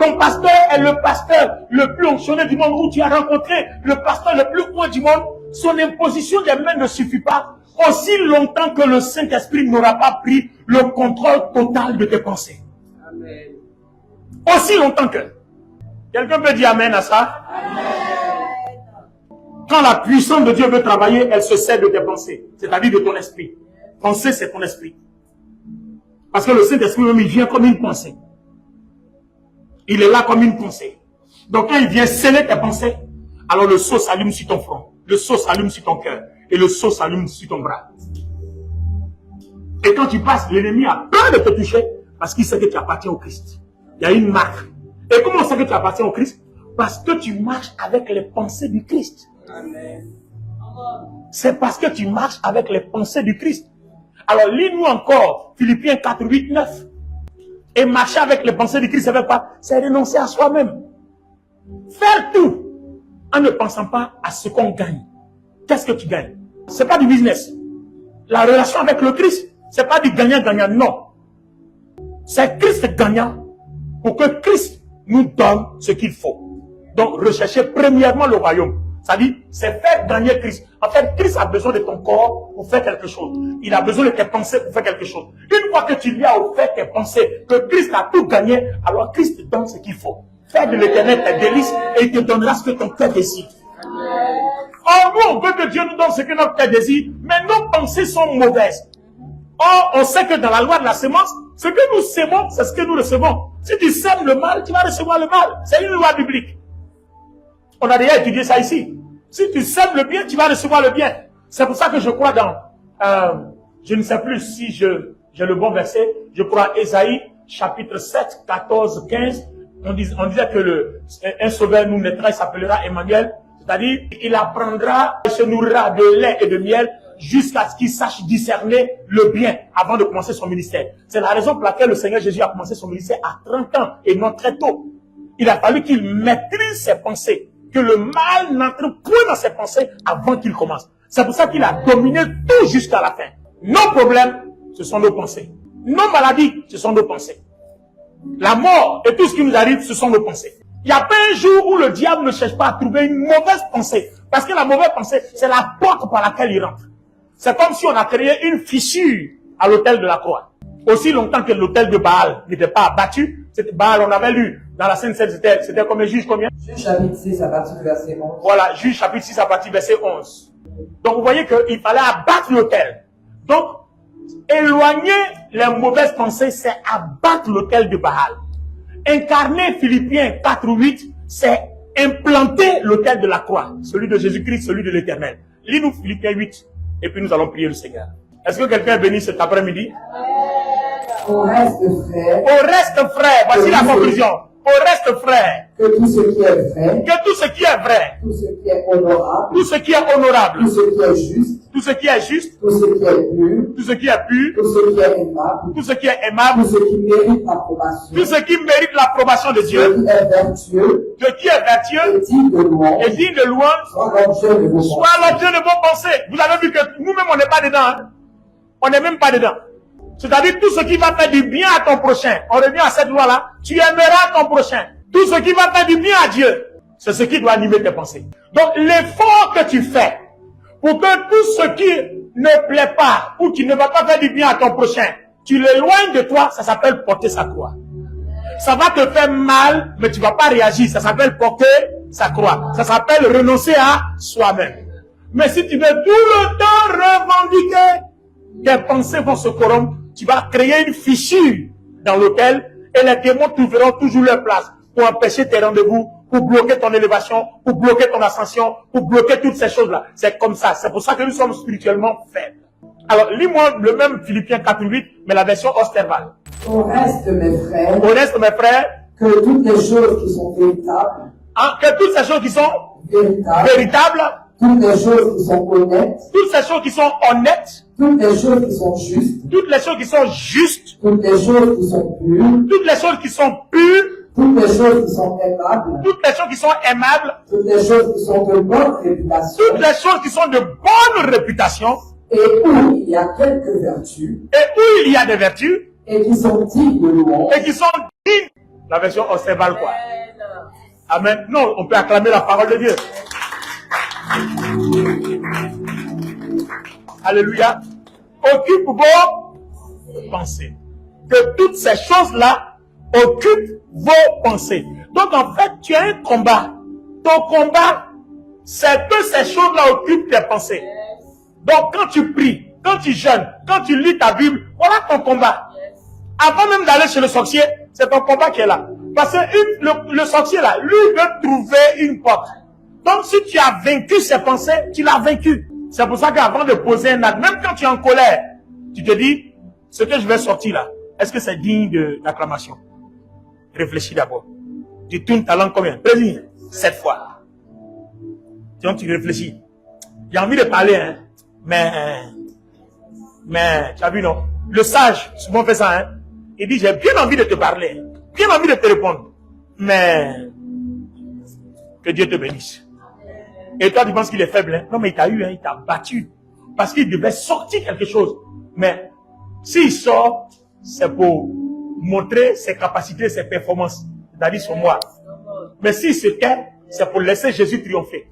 ton pasteur est le pasteur le plus onctionné du monde, où tu as rencontré le pasteur le plus haut du monde, son imposition des mains ne suffit pas aussi longtemps que le Saint-Esprit n'aura pas pris le contrôle total de tes pensées. Amen. Aussi longtemps que. Quelqu'un peut dire amen à ça? Amen. Quand la puissance de Dieu veut travailler, elle se sert de tes pensées, c'est-à-dire de ton esprit. Penser, c'est ton esprit. Parce que le Saint-Esprit même, il vient comme une pensée. Il est là comme une pensée. Donc quand il vient sceller tes pensées, alors le sceau s'allume sur ton front, le sceau s'allume sur ton cœur, et le sceau s'allume sur ton bras. Et quand tu passes, l'ennemi a peur de te toucher, parce qu'il sait que tu appartiens au Christ. Il y a une marque. Et comment on sait que tu appartiens au Christ? Parce que tu marches avec les pensées du Christ. C'est parce que tu marches avec les pensées du Christ. Alors, lis-nous encore Philippiens 4, 8, 9. Et marcher avec les pensées du Christ, c'est quoi? C'est renoncer à soi-même. Faire tout en ne pensant pas à ce qu'on gagne. Qu'est-ce que tu gagnes? C'est pas du business. La relation avec le Christ, c'est pas du gagnant-gagnant, non. C'est Christ gagnant pour que Christ nous donne ce qu'il faut. Donc, rechercher premièrement le royaume. C'est-à-dire, c'est faire gagner Christ. En fait, Christ a besoin de ton corps pour faire quelque chose. Il a besoin de tes pensées pour faire quelque chose. Une fois que tu lui as offert tes pensées, que Christ a tout gagné, alors Christ te donne ce qu'il faut. Fais de l'Éternel tes délices et il te donnera ce que ton cœur désire. Oh, nous, on veut que Dieu nous donne ce que notre cœur désire, mais nos pensées sont mauvaises. Or, on sait que dans la loi de la sémence, ce que nous sémons, c'est ce que nous recevons. Si tu sèmes le mal, tu vas recevoir le mal. C'est une loi biblique. On a déjà étudié ça ici. Si tu sèmes le bien, tu vas recevoir le bien. C'est pour ça que je crois dans, je ne sais plus si j'ai le bon verset, je crois Ésaïe, chapitre 7, 14, 15. On disait que un sauveur nous naîtra, il s'appellera Emmanuel. C'est-à-dire, il apprendra, il se nourrira de lait et de miel jusqu'à ce qu'il sache discerner le bien avant de commencer son ministère. C'est la raison pour laquelle le Seigneur Jésus a commencé son ministère à 30 ans et non très tôt. Il a fallu qu'il maîtrise ses pensées, que le mal n'entre point dans ses pensées avant qu'il commence. C'est pour ça qu'il a dominé tout jusqu'à la fin. Nos problèmes, ce sont nos pensées. Nos maladies, ce sont nos pensées. La mort et tout ce qui nous arrive, ce sont nos pensées. Il n'y a pas un jour où le diable ne cherche pas à trouver une mauvaise pensée. Parce que la mauvaise pensée, c'est la porte par laquelle il rentre. C'est comme si on a créé une fissure à l'autel de la croix. Aussi longtemps que l'autel de Baal n'était pas abattu, c'était Baal, on avait lu dans la Sainte Seine, c'était comme Juge combien? Juge chapitre 6 à partir du verset 11. Voilà, Juge chapitre 6 à partir du verset 11. Donc vous voyez qu'il fallait abattre l'autel. Donc, éloigner les mauvaises pensées, c'est abattre l'autel de Baal. Incarner Philippiens 4 ou 8, c'est implanter l'autel de la croix, celui de Jésus-Christ, celui de l'Éternel. Lis-nous Philippiens 8, et puis nous allons prier le Seigneur. Est-ce que quelqu'un est béni cet après-midi? Au reste, frère. Au reste, frère, voici la conclusion. Au reste, frère, Que tout ce qui est vrai. que tout ce qui est vrai, Tout ce qui est honorable. tout ce qui est honorable, Tout ce qui est juste. tout ce qui est juste, Tout ce qui est pur. tout ce qui est pur, Tout ce qui est aimable. tout ce qui est aimable, Tout ce qui mérite l'approbation. tout ce qui mérite l'approbation de Ce Dieu, qui est vertueux. ce qui est vertueux Et digne de louange. et digne de louange, Soit l'objet de vos soit l'objet de vos pensées. Vous avez vu que nous-mêmes, on n'est pas dedans. Hein? On n'est même pas dedans. C'est-à-dire tout ce qui va faire du bien à ton prochain. On revient à cette loi-là. Tu aimeras ton prochain. Tout ce qui va faire du bien à Dieu, c'est ce qui doit animer tes pensées. Donc l'effort que tu fais pour que tout ce qui ne plaît pas ou qui ne va pas faire du bien à ton prochain, tu l'éloignes de toi, ça s'appelle porter sa croix. Ça va te faire mal, mais tu ne vas pas réagir. Ça s'appelle porter sa croix. Ça s'appelle renoncer à soi-même. Mais si tu veux tout le temps revendiquer, tes pensées vont se corrompre. Tu vas créer une fissure dans l'autel et les démons trouveront toujours leur place pour empêcher tes rendez-vous, pour bloquer ton élévation, pour bloquer ton ascension, pour bloquer toutes ces choses-là. C'est comme ça. C'est pour ça que nous sommes spirituellement faibles. Alors, lis-moi le même Philippiens 4:8, mais la version Osterval. Au reste, mes frères. Au reste, mes frères, Que toutes les choses qui sont véritables. hein, que toutes ces choses qui sont Véritables. véritables, Toutes les choses qui sont honnêtes. toutes ces choses qui sont honnêtes, Toutes les choses qui sont justes. toutes les choses qui sont justes, Toutes les choses qui sont pures. toutes les choses qui sont pures, Toutes les choses qui sont aimables. toutes les choses qui sont aimables, Toutes les choses qui sont de bonne réputation. toutes les choses qui sont de bonne réputation, Et où il y a quelques vertus. et où il y a des vertus, Et qui sont dignes de louange. et qui sont dignes. La version Osterval, quoi. Amen. Non, on peut acclamer la parole de Dieu. Alléluia. Occupe vos pensées. Que toutes ces choses-là occupent vos pensées. Donc en fait, tu as un combat. Ton combat, c'est que ces choses-là occupent tes pensées. Donc quand tu pries, quand tu jeûnes, quand tu lis ta Bible, voilà ton combat. Avant même d'aller chez le sorcier, c'est ton combat qui est là. Parce que le sorcier là, lui veut trouver une porte. Donc si tu as vaincu ces pensées, tu l'as vaincu. C'est pour ça qu'avant de poser un acte, même quand tu es en colère, tu te dis, ce que je vais sortir là, est-ce que c'est digne d'acclamation? Réfléchis d'abord. Tu tournes ta langue combien? Président, 7 fois. Donc tu réfléchis. J'ai envie de parler, hein, mais tu as vu, non? Le sage, souvent fait ça, hein. Il dit, j'ai bien envie de te parler, bien envie de te répondre, mais que Dieu te bénisse. Et toi, tu penses qu'il est faible, hein? Non, mais il t'a eu, hein, il t'a battu. Parce qu'il devait sortir quelque chose. Mais s'il sort, c'est pour montrer ses capacités, ses performances. C'est-à-dire sur moi. Mais s'il se tait, c'est pour laisser Jésus triompher.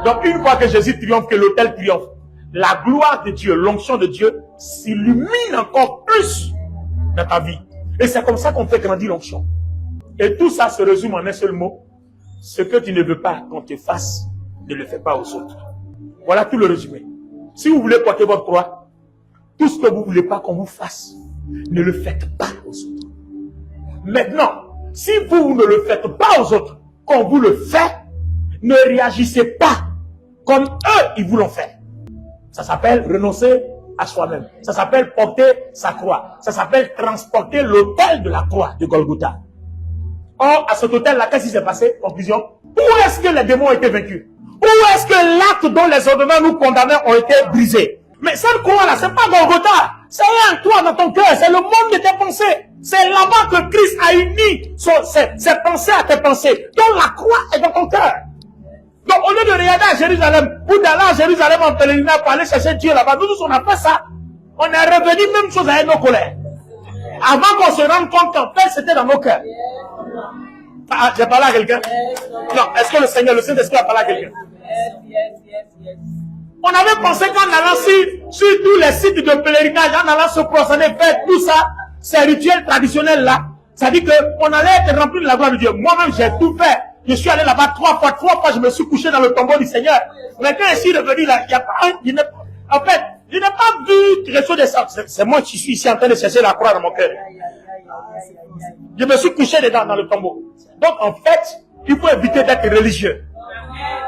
Donc une fois que Jésus triomphe, que l'autel triomphe, la gloire de Dieu, l'onction de Dieu s'illumine encore plus dans ta vie. Et c'est comme ça qu'on fait grandir l'onction. Et tout ça se résume en un seul mot. Ce que tu ne veux pas qu'on te fasse, ne le fais pas aux autres. Voilà tout le résumé. Si vous voulez porter votre croix, tout ce que vous ne voulez pas qu'on vous fasse, ne le faites pas aux autres. Maintenant, si vous ne le faites pas aux autres, qu'on vous le fait, ne réagissez pas comme eux, ils vous l'ont fait. Ça s'appelle renoncer à soi-même. Ça s'appelle porter sa croix. Ça s'appelle transporter l'autel de la croix de Golgotha. Or, à cet autel-là, qu'est-ce qui s'est passé? Conclusion. Où est-ce que les démons ont été vaincus? Où est-ce que l'acte dont les ordonnances nous condamnaient ont été brisés? Mais cette croix-là, c'est pas Golgotha. C'est un toi dans ton cœur. C'est le monde de tes pensées. C'est là-bas que Christ a uni ses pensées à tes pensées. Donc la croix est dans ton cœur. Donc au lieu de regarder à Jérusalem, ou d'aller à Jérusalem en pèlerinage pour aller chercher Dieu là-bas, nous tous on a fait ça. On est revenu même chose avec nos colères. Avant qu'on se rende compte qu'en fait c'était dans nos cœurs. Ah, j'ai parlé à quelqu'un? Non, est-ce que le Seigneur, le Saint-Esprit a parlé à quelqu'un? On avait pensé qu'en allant sur tous les sites de pèlerinage, en allant se prosterner, faire tout ça, ces rituels traditionnels là, ça dit qu'on allait être rempli de la gloire de Dieu. Moi-même, j'ai tout fait. Je suis allé là-bas 3 fois, je me suis couché dans le tombeau du Seigneur. Mais quand je suis revenu là, il n'y a pas un, en fait, je n'ai pas vu quelque chose de ça. C'est moi qui suis ici en train de chercher la croix dans mon cœur. Je me suis couché dedans dans le tombeau. Donc en fait, il faut éviter d'être religieux.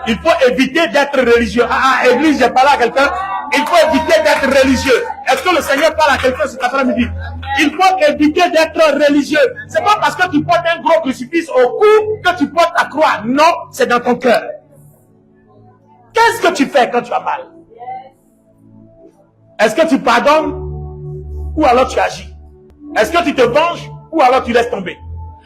Il faut éviter d'être religieux. Église, j'ai parlé à quelqu'un. Il faut éviter d'être religieux. Est-ce que le Seigneur parle à quelqu'un cet après-midi? Il faut éviter d'être religieux. C'est pas parce que tu portes un gros crucifix au cou que tu portes ta croix. Non, c'est dans ton cœur. Qu'est-ce que tu fais quand tu as mal? Est-ce que tu pardonnes ou alors tu agis? Est-ce que tu te venges ou alors tu laisses tomber?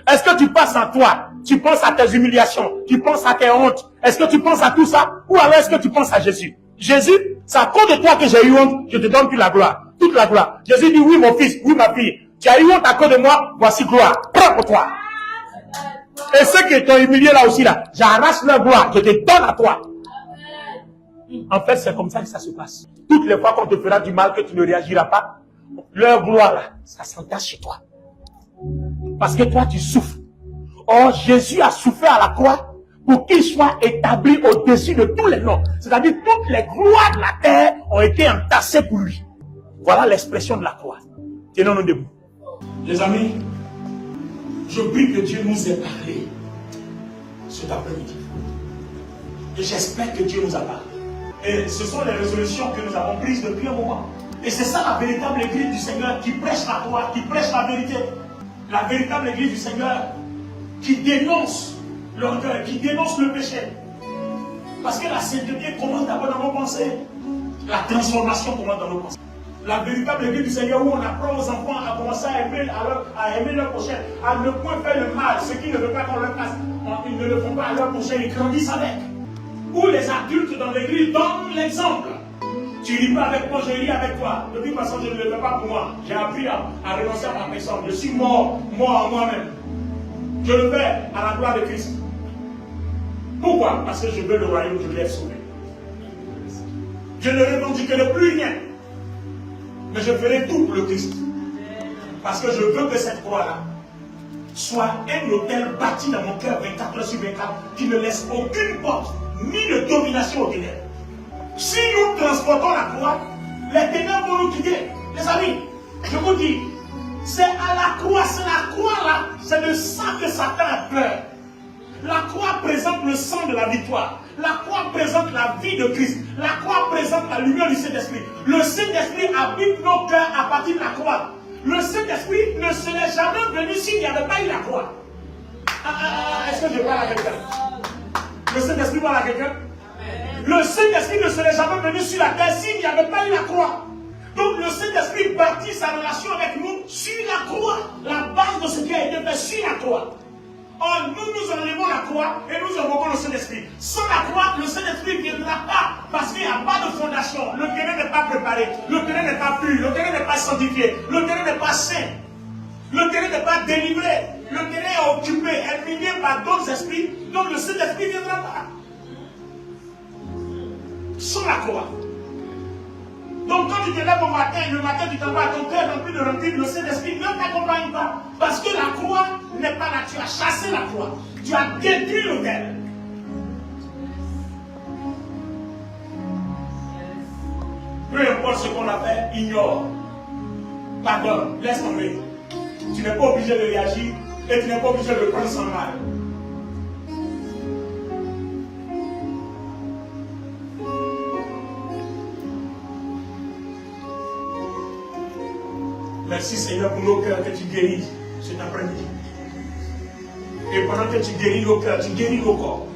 Est-ce que tu passes en toi? Tu penses à tes humiliations, tu penses à tes hontes. Est-ce que tu penses à tout ça? Ou alors est-ce que tu penses à Jésus? Jésus, c'est à cause de toi que j'ai eu honte, je te donne toute la gloire. Toute la gloire. Jésus dit, oui mon fils, oui ma fille, tu as eu honte à cause de moi, voici gloire. Prends pour toi. Et ceux qui t'ont humilié là aussi là, j'arrache leur gloire, je te donne à toi. En fait, c'est comme ça que ça se passe. Toutes les fois qu'on te fera du mal, que tu ne réagiras pas, leur gloire là, ça s'entache chez toi. Parce que toi, tu souffres. Or, Jésus a souffert à la croix pour qu'il soit établi au-dessus de tous les noms. C'est-à-dire, toutes les gloires de la terre ont été entassées pour lui. Voilà l'expression de la croix. Tenons-nous debout. Les amis, je prie que Dieu nous ait parlé cet après-midi. Et j'espère que Dieu nous a parlé. Et ce sont les résolutions que nous avons prises depuis un moment. Et c'est ça la véritable église du Seigneur qui prêche la croix, qui prêche la vérité. La véritable église du Seigneur qui dénonce l'orgueil, qui dénonce le péché. Parce que la sainteté commence d'abord dans nos pensées. La transformation commence dans nos pensées. La véritable église du Seigneur où on apprend aux enfants à commencer à aimer leur prochain, à ne point faire le mal, ce qui ne veut pas qu'on leur fasse. Ils ne le font pas à leur prochain, ils grandissent avec. Où les adultes dans l'église donnent l'exemple. Tu ris pas avec moi, je ris avec toi. De toute façon, je ne le fais pas pour moi. J'ai appris à renoncer à ma personne. Je suis mort, moi en moi-même. Je le fais à la gloire de Christ. Pourquoi? Parce que je veux le royaume, je veux être sauvé. Je ne revendiquerai plus rien. Mais je ferai tout pour le Christ. Parce que je veux que cette croix-là soit un hôtel bâti dans mon cœur 24 heures sur 24 qui ne laisse aucune porte ni de domination aux ténèbres. Si nous transportons la croix, les ténèbres vont nous quitter. Les amis, je vous dis, c'est à la croix là, c'est de ça que Satan a peur. La croix présente le le sang de la victoire. La croix présente la vie de Christ. La croix présente la lumière du Saint-Esprit. Le Saint-Esprit habite nos cœurs à partir de la croix. Le Saint-Esprit ne serait jamais venu s'il n'y avait pas eu la croix. Est-ce que je parle à quelqu'un? Le Saint-Esprit parle à quelqu'un? Le Saint-Esprit ne serait jamais venu sur la terre s'il n'y avait pas eu la croix. Donc le Saint-Esprit bâtit sa relation avec nous sur la croix. La base de ce qui a été fait sur la croix. Or, nous enlevons la croix et nous invoquons le Saint-Esprit. Sans la croix, le Saint-Esprit ne viendra pas parce qu'il n'y a pas de fondation. Le terrain n'est pas préparé, le terrain n'est pas pur, le terrain n'est pas sanctifié, le terrain n'est pas saint, le terrain n'est pas délivré, le terrain est occupé, est miné par d'autres esprits, donc le Saint-Esprit ne viendra pas. Sans la croix. Donc quand tu te lèves au matin, le matin tu t'en vas à ton cœur rempli de rancune, le Saint-Esprit ne t'accompagne pas. Parce que la croix n'est pas là. Tu as chassé la croix. Tu as détruit l'autel. Peu importe ce qu'on a fait, ignore. Pardonne, laisse tomber. Tu n'es pas obligé de réagir et tu n'es pas obligé de prendre sans mal. Merci Seigneur pour nos cœurs que tu guéris cet après-midi. Et pendant que tu guéris nos cœurs, tu guéris nos corps.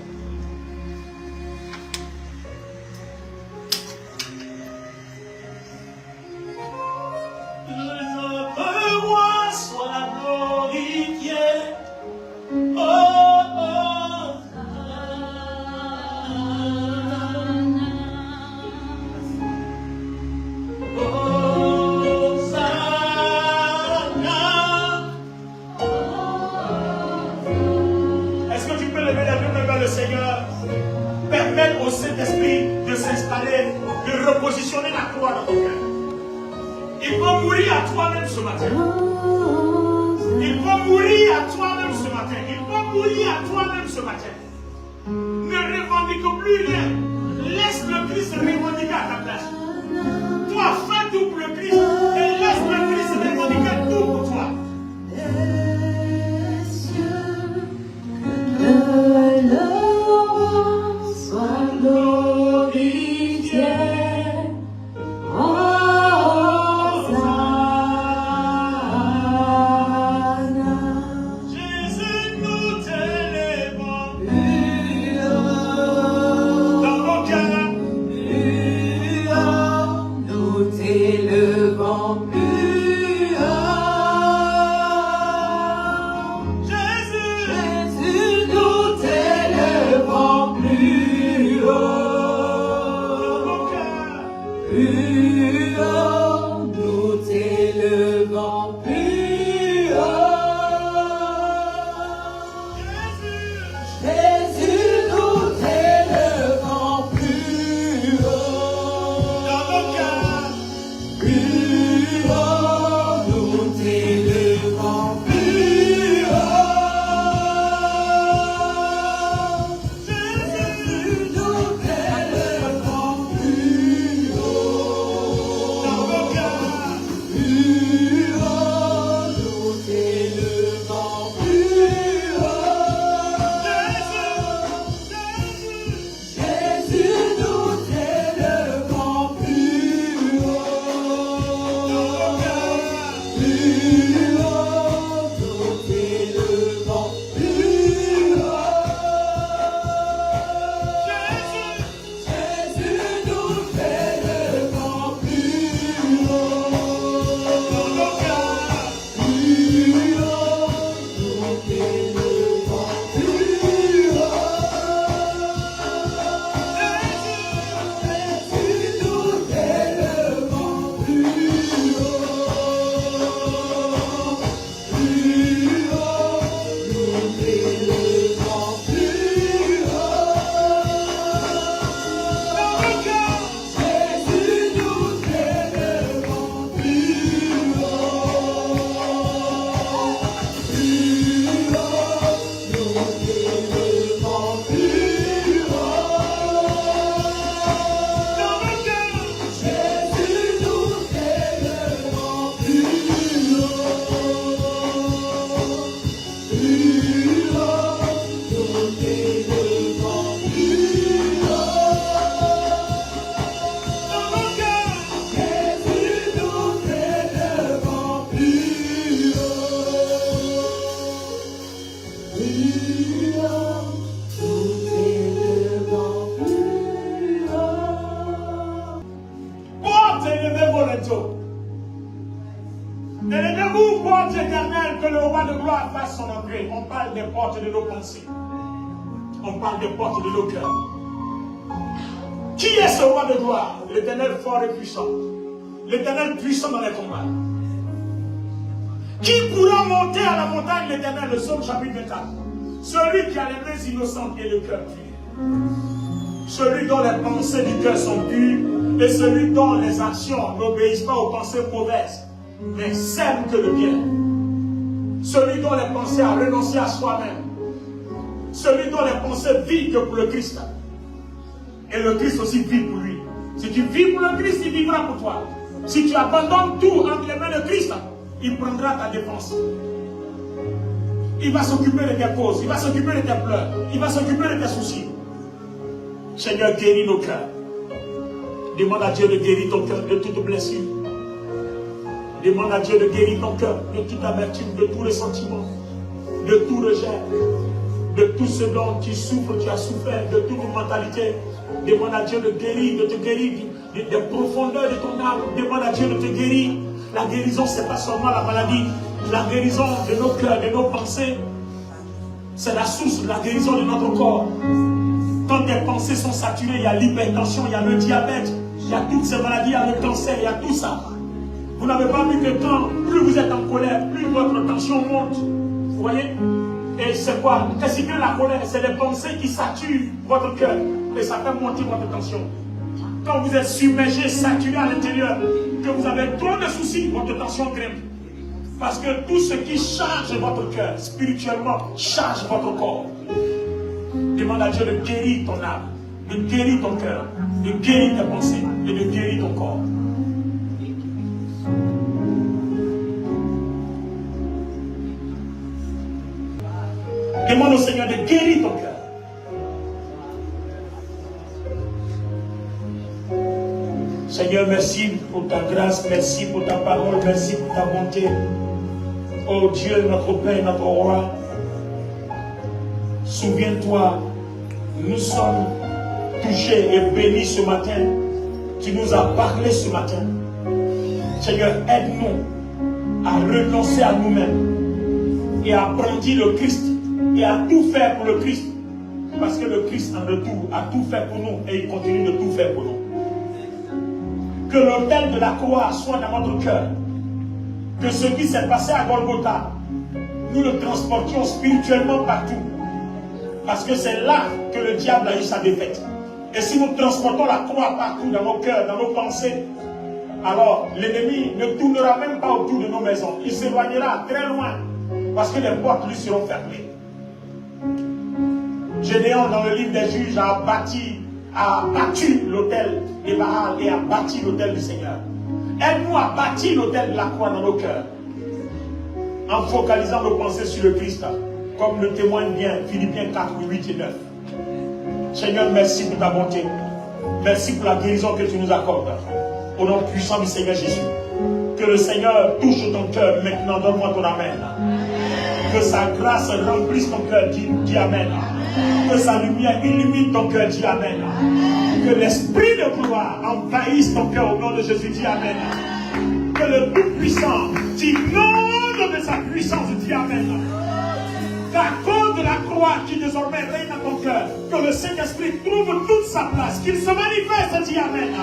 plus haut, tout est devant plus haut. Porte élevez vos lettres. Élevez-vous, porte éternelle, que le roi de gloire fasse son entrée. On parle des portes de nos pensées. On parle des portes de nos cœurs. Qui est ce roi de gloire? L'Éternel fort et puissant. L'Éternel puissant dans les combats. Qui pourra monter à la montagne de l'Éternel? Le Psaume chapitre 24. Celui qui a les mains innocentes et le cœur pur. Celui dont les pensées du cœur sont pures et celui dont les actions n'obéissent pas aux pensées mauvaises, mais s'aiment que le bien. Celui dont les pensées a renoncé à soi-même. Celui dont les pensées vivent que pour le Christ. Et le Christ aussi vit pour lui. Si tu vis pour le Christ, il vivra pour toi. Si tu abandonnes tout entre les mains de Christ, il prendra ta défense. Il va s'occuper de tes causes, il va s'occuper de tes pleurs, il va s'occuper de tes soucis. Seigneur, guéris nos cœurs. Demande à Dieu de guérir ton cœur de toute blessure. Demande à Dieu de guérir ton cœur de toute amertume, de tout ressentiment, de tout rejet, de tout ce dont tu souffres, tu as souffert, de toute mentalité. Demande à Dieu de guérir, de te guérir des profondeurs de ton âme. Demande à Dieu de te guérir. La guérison, ce n'est pas seulement la maladie. La guérison de nos cœurs, de nos pensées, c'est la source de la guérison de notre corps. Quand tes pensées sont saturées, il y a l'hypertension, il y a le diabète, il y a toutes ces maladies, il y a le cancer, il y a tout ça. Vous n'avez pas vu que quand plus vous êtes en colère, plus votre tension monte. Vous voyez? Et c'est quoi? Qu'est-ce que la colère? C'est les pensées qui saturent votre cœur. Et ça fait monter votre tension. Quand vous êtes submergé, saturé à l'intérieur, que vous avez trop de soucis, votre tension grimpe. Parce que tout ce qui charge votre cœur, spirituellement, charge votre corps. Demande à Dieu de guérir ton âme, de guérir ton cœur, de guérir tes pensées et de guérir ton corps. Demande au Seigneur de guérir ton cœur. Seigneur, merci pour ta grâce, merci pour ta parole, merci pour ta bonté. Oh Dieu, notre Père, notre Roi, souviens-toi, nous sommes touchés et bénis ce matin. Tu nous as parlé ce matin. Seigneur, aide-nous à renoncer à nous-mêmes et à brandir le Christ et à tout faire pour le Christ. Parce que le Christ, en retour, a tout fait pour nous et il continue de tout faire pour nous. Que l'autel de la croix soit dans notre cœur. Que ce qui s'est passé à Golgotha, nous le transportions spirituellement partout. Parce que c'est là que le diable a eu sa défaite. Et si nous transportons la croix partout dans nos cœurs, dans nos pensées, alors l'ennemi ne tournera même pas autour de nos maisons. Il s'éloignera très loin. Parce que les portes lui seront fermées. Gédéon, dans le livre des Juges, a battu l'autel des Baal et a bâti l'autel du Seigneur. Aide-nous à bâtir l'autel de la croix dans nos cœurs, en focalisant nos pensées sur le Christ, comme le témoigne bien Philippiens 4, 8 et 9. Seigneur, merci pour ta bonté. Merci pour la guérison que tu nous accordes. Au nom puissant du Seigneur Jésus. Que le Seigneur touche ton cœur maintenant. Donne-moi ton amen. Que sa grâce remplisse ton cœur. Dis amen. Que sa lumière illumine ton cœur. Dis amen. Que l'esprit de gloire envahisse ton cœur au nom de Jésus. Dis amen. Que le Tout-Puissant t'inonde de sa puissance. Dis amen. Qu'à cause de la croix qui désormais règne dans ton cœur, que le Saint-Esprit trouve toute sa place, qu'il se manifeste. Dis amen.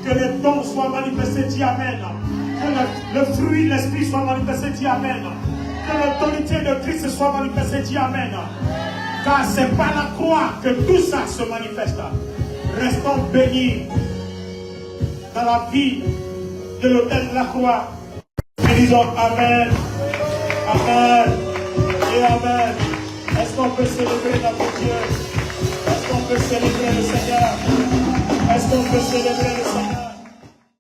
Que les dons soient manifestés. Dis amen. Que le fruit de l'Esprit soit manifesté. Dis amen. Que l'autorité de Christ soit manifestée. Dis amen. Car c'est par la croix que tout ça se manifeste. Restons bénis dans la vie de l'autel de la croix. Et disons amen. Amen. Et amen. Est-ce qu'on peut célébrer notre Dieu? Est-ce qu'on peut célébrer le Seigneur? Est-ce qu'on peut célébrer le Seigneur?